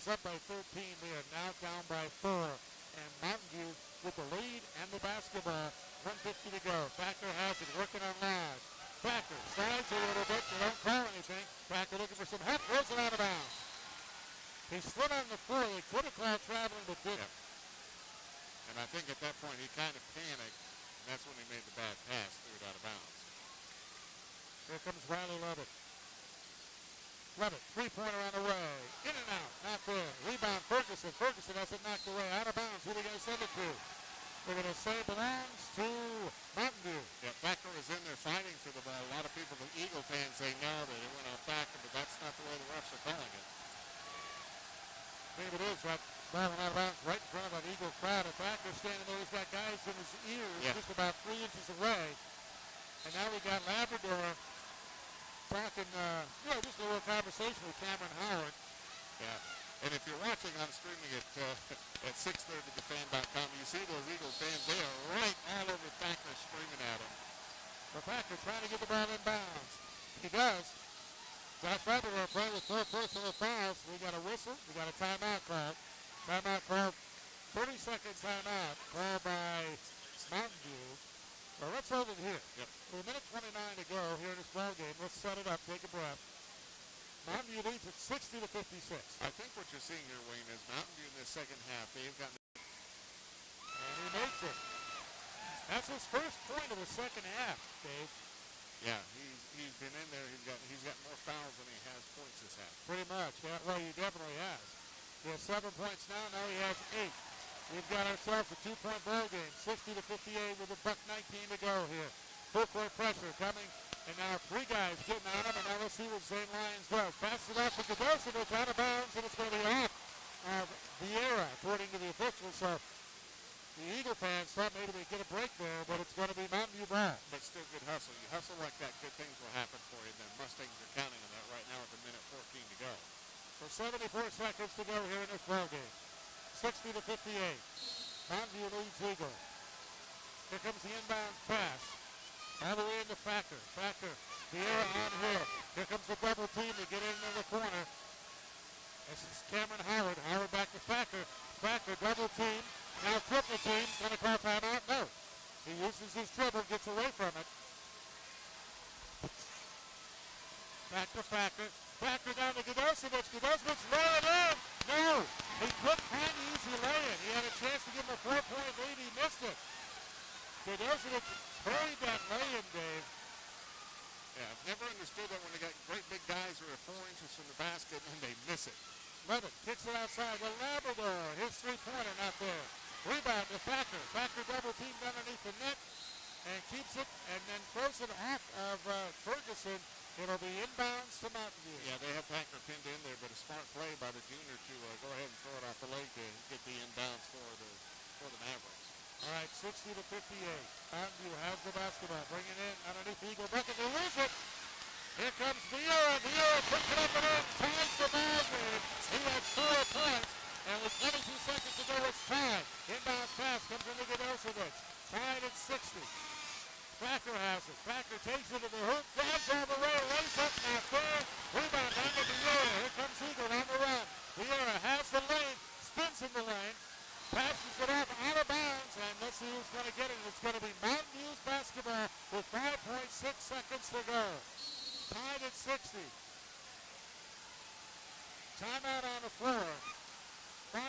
Up by 13, they are now down by 4. And Mountain View with the lead and the basketball. 1:50 to go. Thacker has it, working on Lodge. Thacker slides a little bit. They don't call anything. Thacker looking for some help. Throws it out of bounds. He slid on the floor. They could have called traveling, but didn't. And I think at that point he kind of panicked. And that's when he made the bad pass. Threw it out of bounds. Here comes Riley Levitt. Levitt, three-pointer on the way. In and out, not there. Rebound, Ferguson. Ferguson has it knocked away. Out of bounds. Who are they going to send it to? They're going to say it belongs to Mountain View. Yeah, Thacker was in there fighting for the ball. A lot of people, the Eagle fans, say no, that it went off Thacker, but that's not the way the refs are calling it. Maybe it is. That ball went out of bounds right in front of an Eagle crowd. And Thacker standing there. He's got guys in his ears just about 3 inches away. And now we got Labrador talking, just a little conversation with Cameron Howard. Yeah, and if you're watching on streaming at 630thefan.com, you see those Eagles fans, they are right all over Thacker screaming at him. But Thacker trying to get the ball in bounds. He does. Josh Labrador playing with 4 personal fouls. We got a whistle. We got a timeout called. Timeout called. 30-second timeout called by Mountain View. Well, let's hold it here. With a minute 29 to go here in this ball game, let's set it up. Take a breath. Mountain View leads at 60-56. I think what you're seeing here, Wayne, is Mountain View in the second half. They've gotten. And he makes it. That's his first point of the second half, Dave. Yeah, he's been in there. He's got more fouls than he has points this half. Pretty much. Yeah, well, he definitely has. He has 7 points now. Now he has 8. We've got ourselves a 2-point ball game, 60-58 with $1:19 to go here. Full court pressure coming, and now 3 guys getting on him, and now let's see what St. Lyons does. Passes it off to Godosevich, out of bounds, and it's going to be off of Vieira, according to the officials. So the Eagle fans thought maybe they'd get a break there, but it's going to be Mountain View ball. But still good hustle. You hustle like that, good things will happen for you. The Mustangs are counting on that right now with 1:14 to go. So 74 seconds to go here in this ball game. 60-58. Mountain View leads Eagle. Here comes the inbound pass. All the way into Thacker. Thacker, Vieira on Hill. Here comes the double team to get into the corner. This is Cameron Howard. Howard back to Thacker. Thacker double team. Now triple team. Going to call timeout? No. He uses his dribble, gets away from it. Back to Thacker. Thacker down to Godosevich. Godosevich lay it in. No. He couldn't find the easy lay-in. He had a chance to give him a 4-point lead. He missed it. Godosevich buried that lay-in, Dave. Yeah, I've never understood that when they got great big guys who are 4 inches from the basket and they miss it. Levitt kicks it outside. Well, Labrador, his 3-pointer not there. Rebound to Thacker. Thacker double teamed underneath the net and keeps it and then throws it off of Ferguson. It'll be inbounds to Mountain View. Yeah, they have Thacker pinned in there, but a smart play by the junior to go ahead and throw it off the leg to get the inbounds for the Mavericks. All right, 60-58. Mountain View has the basketball. Bring it in underneath the Eagle bucket. They lose it. Here comes Vieira. Vieira puts it up and in. Ties the ball game. He has 4 points. And with 22 seconds to go, it's tied. Inbound pass comes into Godosevich. Tied at 60. Thacker has it. Thacker takes it to the hoop. Drives all the way. Lays up. Not there. Rebound down to Vieira. Here comes Eagle on the run. Vieira has the lane. Spins in the lane. Passes it off out of bounds. And let's see who's going to get it. It's going to be Mountain View's basketball with 5.6 seconds to go. Tied at 60. Timeout on the floor. 5.6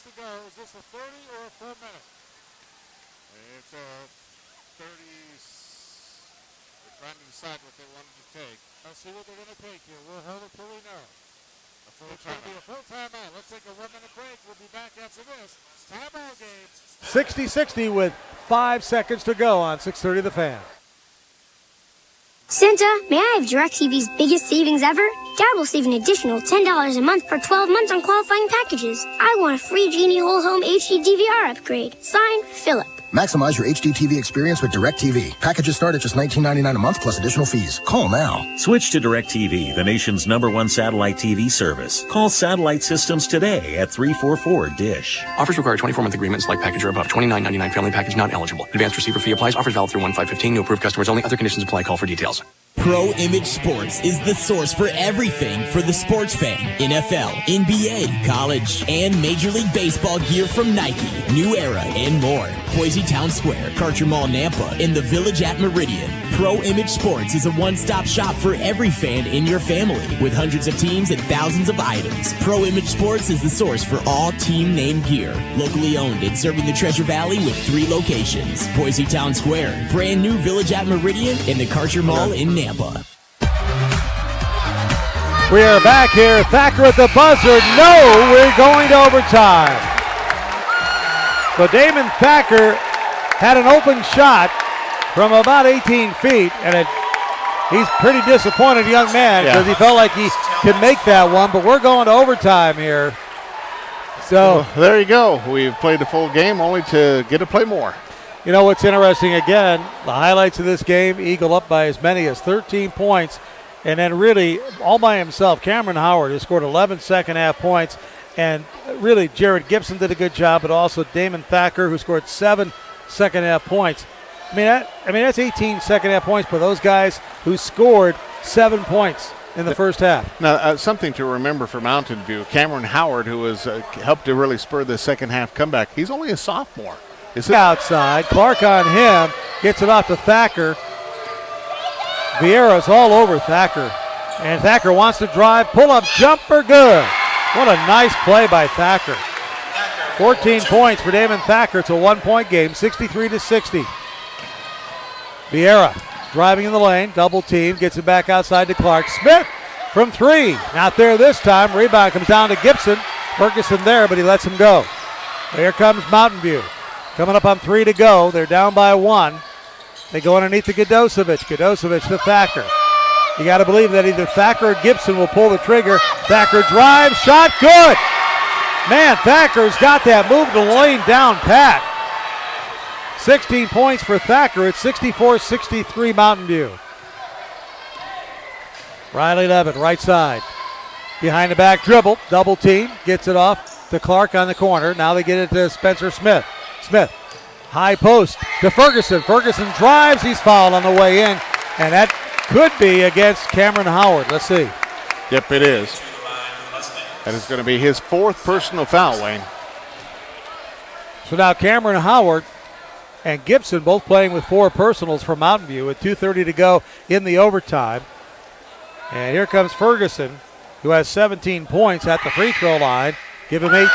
to go. Is this a 30 or a 4 minute? It's a 30. They're trying to decide what they wanted to take. Let's see what they're going to take here. We'll hold it till we know. It's going to be a full timeout. Let's take a 1-minute break. We'll be back after this. Timeout game. 60-60 with 5 seconds to go on 630 The Fan. Santa, may I have DirecTV's biggest savings ever? Dad will save an additional $10 a month for 12 months on qualifying packages. I want a free Genie Whole Home HD DVR upgrade. Signed, Philip. Maximize your HD TV experience with DirecTV. Packages start at just $19.99 a month plus additional fees. Call now. Switch to DirecTV, the nation's #1 satellite TV service. Call Satellite Systems today at 344-DISH. Offers require 24-month agreements. Like package or above. $29.99 family package not eligible. Advanced receiver fee applies. Offers valid through 1/5/15. New approved customers only. Other conditions apply. Call for details. Pro Image Sports is the source for everything for the sports fan. NFL, NBA, college, and Major League Baseball gear from Nike, New Era, and more. Boise Town Square, Karcher Mall, Nampa, and the Village at Meridian. Pro Image Sports is a one-stop shop for every fan in your family. With hundreds of teams and thousands of items, Pro Image Sports is the source for all team name gear. Locally owned and serving the Treasure Valley with 3 locations. Boise Town Square, brand new Village at Meridian, and the Karcher Mall in Nampa. We are back here. Thacker at the buzzer. No, we're going to overtime. So Damon Thacker had an open shot from about 18 feet, and he's pretty disappointed young man because he felt like he could make that one, but we're going to overtime here. So well, there you go. We've played a full game only to get to play more. You know what's interesting, again, the highlights of this game, Eagle up by as many as 13 points, and then really all by himself, Cameron Howard has scored 11 second-half points, and really Jared Gibson did a good job, but also Damon Thacker, who scored 7 second-half points. I mean, that's 18 second-half points for those guys who scored 7 points in the first half. Now, something to remember for Mountain View, Cameron Howard, who has helped to really spur the second-half comeback, he's only a sophomore. Outside, Clark on him, gets it off to Thacker. Vieira's all over Thacker. And Thacker wants to drive. Pull-up jumper, good. What a nice play by Thacker. 14 points for Damon Thacker. It's a 1-point game, 63-60. Vieira driving in the lane, double team, gets it back outside to Clark. Smith from 3, not there this time. Rebound comes down to Gibson. Ferguson there, but he lets him go. Here comes Mountain View. Coming up on 3 to go. They're down by 1. They go underneath to Godosevic. Godosevic to Thacker. You got to believe that either Thacker or Gibson will pull the trigger. Thacker drives, shot, good. Man, Thacker's got that move to the lane down pat. 16 points for Thacker. It's 64-63 Mountain View. Riley Levitt, right side. Behind the back dribble, double team, gets it off to Clark on the corner. Now they get it to Spencer Smith. Smith, high post to Ferguson. Ferguson drives, he's fouled on the way in, and that could be against Cameron Howard. Let's see. Yep, it is. That is going to be his 4th personal foul, Wayne. So now Cameron Howard and Gibson both playing with 4 personals for Mountain View with 2:30 to go in the overtime. And here comes Ferguson, who has 17 points at the free throw line. Give him 18.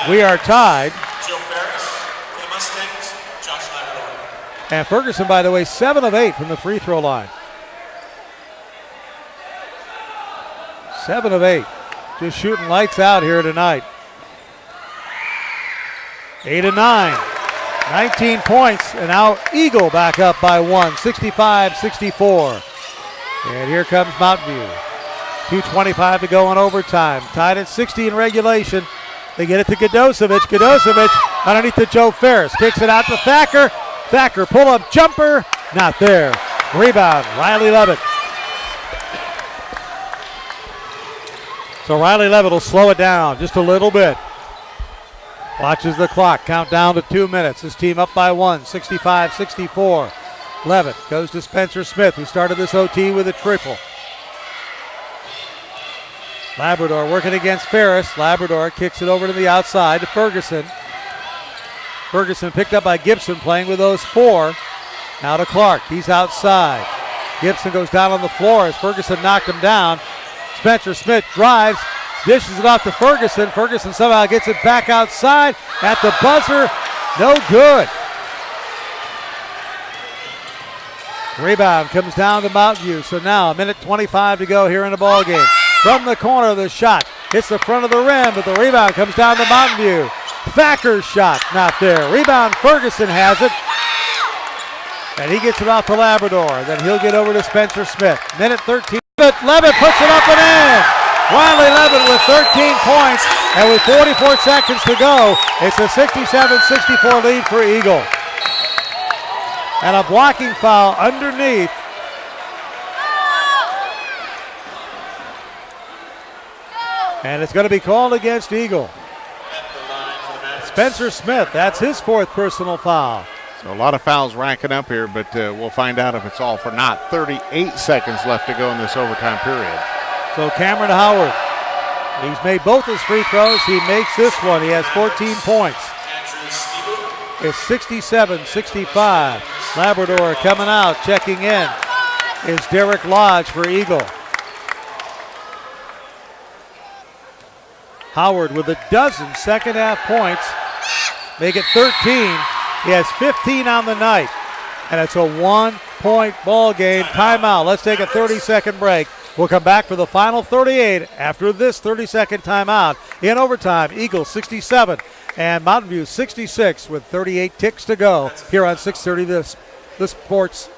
We are tied. Joe Ferris for the Mustangs, Josh Labrador. And Ferguson, by the way, 7 of 8 from the free throw line. 7 of 8. Just shooting lights out here tonight. 8 of 9. 19 points, and now Eagle back up by 1, 65-64. And here comes Mountain View. 2:25 to go in overtime. Tied at 60 in regulation. They get it to Godosevic. Godosevic underneath to Joe Ferris. Kicks it out to Thacker. Thacker pull-up jumper. Not there. Rebound, Riley Levitt. So Riley Levitt will slow it down just a little bit. Watches the clock. Count down to 2 minutes. His team up by 1, 65-64. Levitt goes to Spencer Smith, who started this OT with a triple. Labrador working against Ferris. Labrador kicks it over to the outside to Ferguson. Ferguson picked up by Gibson, playing with those 4. Now to Clark. He's outside. Gibson goes down on the floor as Ferguson knocked him down. Spencer Smith drives, dishes it off to Ferguson. Ferguson somehow gets it back outside at the buzzer. No good. Rebound comes down to Mountain View. So now 1:25 to go here in the ball game. From the corner, the shot hits the front of the rim, but the rebound comes down to Mountain View. Thacker's shot, not there. Rebound, Ferguson has it. And he gets it off to Labrador. Then he'll get over to Spencer Smith. 13. Levitt puts it up and in. Riley Levitt with 13 points, and with 44 seconds to go, it's a 67-64 lead for Eagle. And a blocking foul underneath. And it's going to be called against Eagle. Spencer Smith, that's his 4th personal foul. So a lot of fouls racking up here, but we'll find out if it's all for naught. 38 seconds left to go in this overtime period. So Cameron Howard, he's made both his free throws. He makes this one. He has 14 points. It's 67-65. Labrador coming out, checking in is Derek Lodge for Eagle. Howard with a dozen second-half points. Make it 13. He has 15 on the night. And it's a 1-point ball game. Timeout. Let's take a 30-second break. We'll come back for the final 38 after this 30-second timeout. In overtime, Eagles 67 and Mountain View 66 with 38 ticks to go here on 630 the Sports.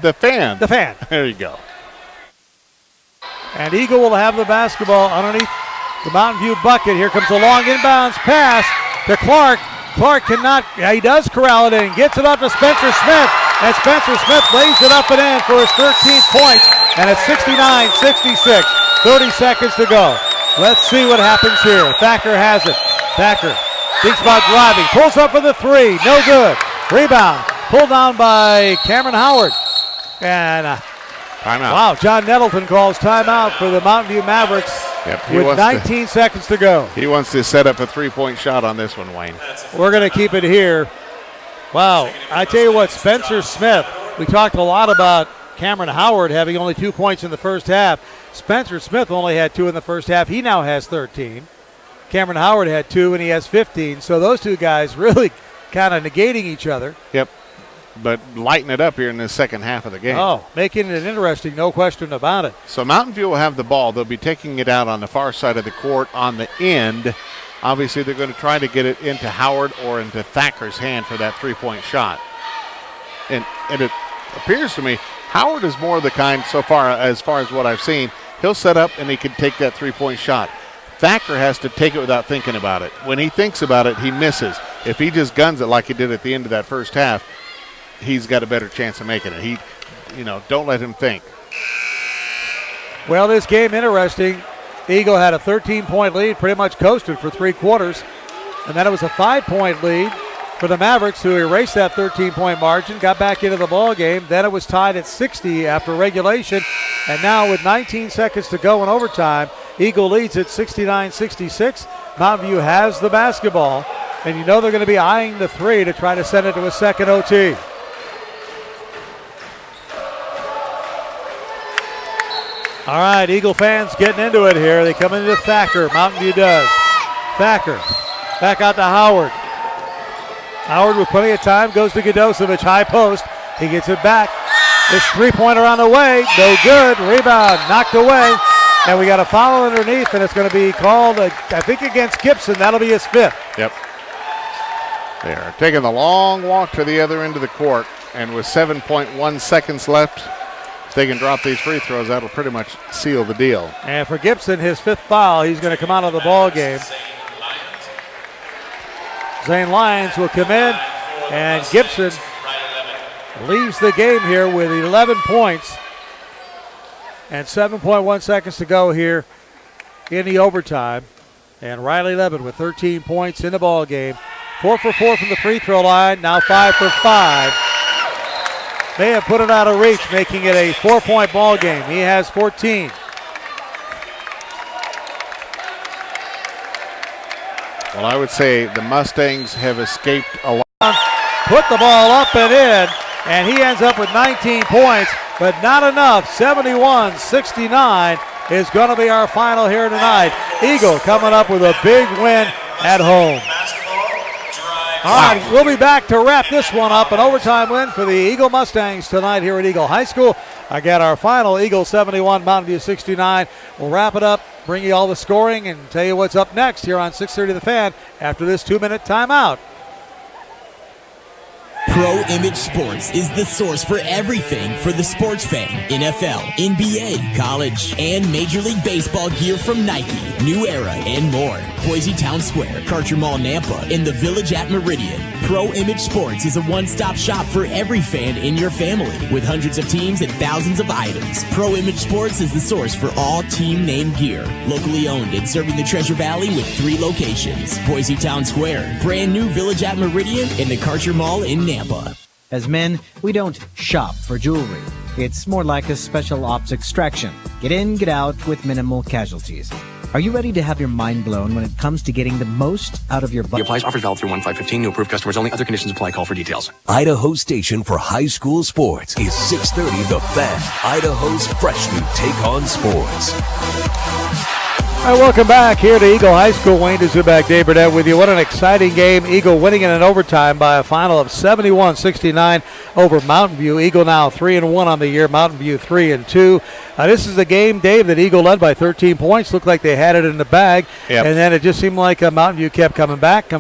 The Fan. The Fan. There you go. And Eagle will have the basketball underneath the Mountain View bucket. Here comes a long inbounds pass to Clark. Clark cannot, he does corral it in, gets it up to Spencer Smith, and Spencer Smith lays it up and in for his 13th point, and it's 69-66, 30 seconds to go. Let's see what happens here. Thacker has it. Thacker thinks about driving, pulls up for the 3, no good. Rebound, pulled down by Cameron Howard. And timeout. Wow, John Nettleton calls timeout for the Mountain View Mavericks. Yep, with 19 seconds to go. He wants to set up a 3-point shot on this one, Wayne. We're going to keep it here. Wow, I tell you what, Spencer Smith, we talked a lot about Cameron Howard having only 2 points in the first half. Spencer Smith only had 2 in the first half. He now has 13. Cameron Howard had 2, and he has 15. So those two guys really kind of negating each other. Yep. But lighten it up here in the second half of the game. Oh, making it interesting, no question about it. So Mountain View will have the ball. They'll be taking it out on the far side of the court on the end. Obviously, they're going to try to get it into Howard or into Thacker's hand for that three-point shot. And it appears to me Howard is more the kind, so far as what I've seen, he'll set up and he can take that three-point shot. Thacker has to take it without thinking about it. When he thinks about it, he misses. If he just guns it like he did at the end of that first half, he's got a better chance of making it. Don't let him think. Well, this game interesting. Eagle had a 13-point lead, pretty much coasted for 3 quarters. And then it was a 5-point lead for the Mavericks, who erased that 13-point margin, got back into the ball game. Then it was tied at 60 after regulation. And now with 19 seconds to go in overtime, Eagle leads at 69-66. Mountain View has the basketball. And they're going to be eyeing the 3 to try to send it to a second OT. All right, Eagle fans getting into it here. They come into Thacker. Mountain View does. Thacker back out to Howard. Howard with plenty of time goes to Godosevich, high post. He gets it back. This three-pointer on the way. No good. Rebound knocked away. And we got a foul underneath, and it's going to be called, I think, against Gibson. That'll be his 5th. Yep. They are taking the long walk to the other end of the court. And with 7.1 seconds left, if they can drop these free throws, that'll pretty much seal the deal. And for Gibson, his 5th foul, he's going to come out of the ball game. Zane Lyons will come in, and Gibson leaves the game here with 11 points and 7.1 seconds to go here in the overtime. And Riley Levin with 13 points in the ball game. 4 for 4 from the free throw line, now 5 for 5. They have put it out of reach, making it a 4-point ball game. He has 14. Well, I would say the Mustangs have escaped a lot. Put the ball up and in, and he ends up with 19 points, but not enough. 71-69 is going to be our final here tonight. Eagle coming up with a big win at home. All right, we'll be back to wrap this one up. An overtime win for the Eagle Mustangs tonight here at Eagle High School. I got our final Eagle 71, Mountain View 69. We'll wrap it up, bring you all the scoring, and tell you what's up next here on 630 The Fan after this 2-minute timeout. Pro Image Sports is the source for everything for the sports fan. NFL, NBA, college, and Major League Baseball gear from Nike, New Era, and more. Boise Town Square, Karcher Mall, Nampa, and the Village at Meridian. Pro Image Sports is a one-stop shop for every fan in your family, with hundreds of teams and thousands of items. Pro Image Sports is the source for all team name gear. Locally owned and serving the Treasure Valley with 3 locations. Boise Town Square, brand new Village at Meridian, and the Karcher Mall in Nampa. As men, we don't shop for jewelry. It's more like a special ops extraction. Get in, get out with minimal casualties. Are you ready to have your mind blown when it comes to getting the most out of your budget? Applies. Offers valid through 1/5/15. New approved customers only. Other conditions apply. Call for details. Idaho station for high school sports is 630 The Fan, Idaho's fresh new take on sports. All right, welcome back here to Eagle High School. Wayne Zubak, Dave Burdett with you. What an exciting game. Eagle winning in an overtime by a final of 71-69 over Mountain View. Eagle now 3-1 on the year. Mountain View 3-2. This is the game, Dave, that Eagle led by 13 points. Looked like they had it in the bag. Yep. And then it just seemed like Mountain View kept coming back.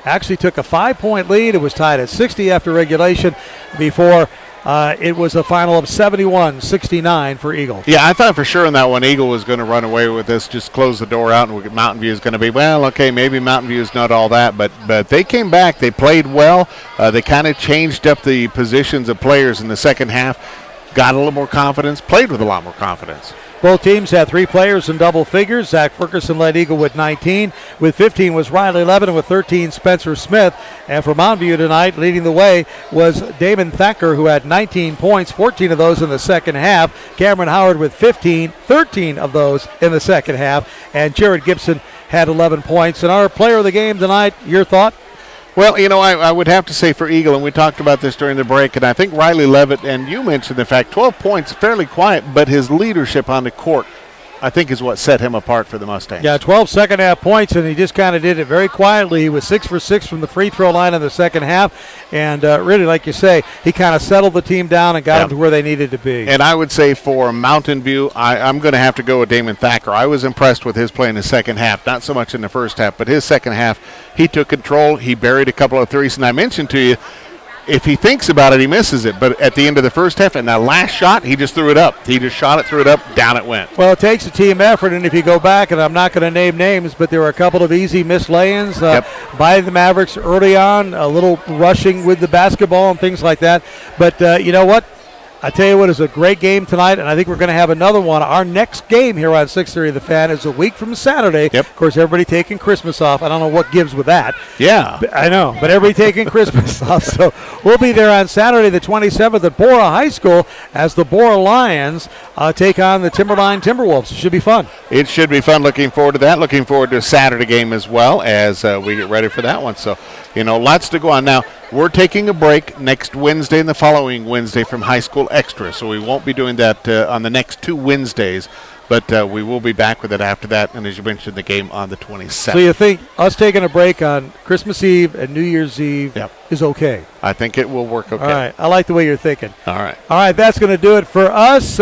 Actually took a 5-point lead. It was tied at 60 after regulation before it was a final of 71-69 for Eagle. Yeah, I thought for sure in that one Eagle was going to run away with this, just close the door out, and Mountain View is going to be, well, okay, maybe Mountain View is not all that, but they came back. They played well. They kind of changed up the positions of players in the second half, got a little more confidence, played with a lot more confidence. Both teams had 3 players in double figures. Zach Ferguson led Eagle with 19. With 15 was Riley Levin, and with 13, Spencer Smith. And for Mountain View tonight, leading the way was Damon Thacker, who had 19 points, 14 of those in the second half. Cameron Howard with 15, 13 of those in the second half. And Jared Gibson had 11 points. And our player of the game tonight, your thought? Well, I would have to say for Eagle, and we talked about this during the break, and I think Riley Levitt, and you mentioned the fact 12 points, fairly quiet, but his leadership on the court, I think, is what set him apart for the Mustangs. Yeah, 12 second half points, and he just kind of did it very quietly. He was 6 for 6 from the free throw line in the second half, and really, like you say, he kind of settled the team down and got them to where they needed to be. And I would say for Mountain View, I'm going to have to go with Damon Thacker. I was impressed with his play in the second half, not so much in the first half, but his second half, he took control. He buried a couple of threes, and I mentioned to you, if he thinks about it, he misses it. But at the end of the first half, and that last shot, he just threw it up. He just shot it, threw it up, down it went. Well, it takes a team effort, and if you go back, and I'm not going to name names, but there were a couple of easy missed lay-ins by the Mavericks early on, a little rushing with the basketball and things like that. But you know what? I tell you what, it's a great game tonight, and I think we're going to have another one. Our next game here on 6:30 The Fan is a week from Saturday. Of course, everybody taking Christmas off. I don't know what gives with that. Yeah. I know, but everybody taking Christmas off. So we'll be there on Saturday the 27th at Bora High School as the Bora Lions take on the Timberline Timberwolves. It should be fun. It should be fun. Looking forward to that. Looking forward to a Saturday game as well as we get ready for that one. So, lots to go on. Now, we're taking a break next Wednesday and the following Wednesday from High School Extra, so we won't be doing that on the next 2 Wednesdays, but we will be back with it after that, and as you mentioned, the game on the 27th. So you think us taking a break on Christmas Eve and New Year's Eve is okay? I think it will work okay. All right. I like the way you're thinking. All right. All right, that's going to do it for us.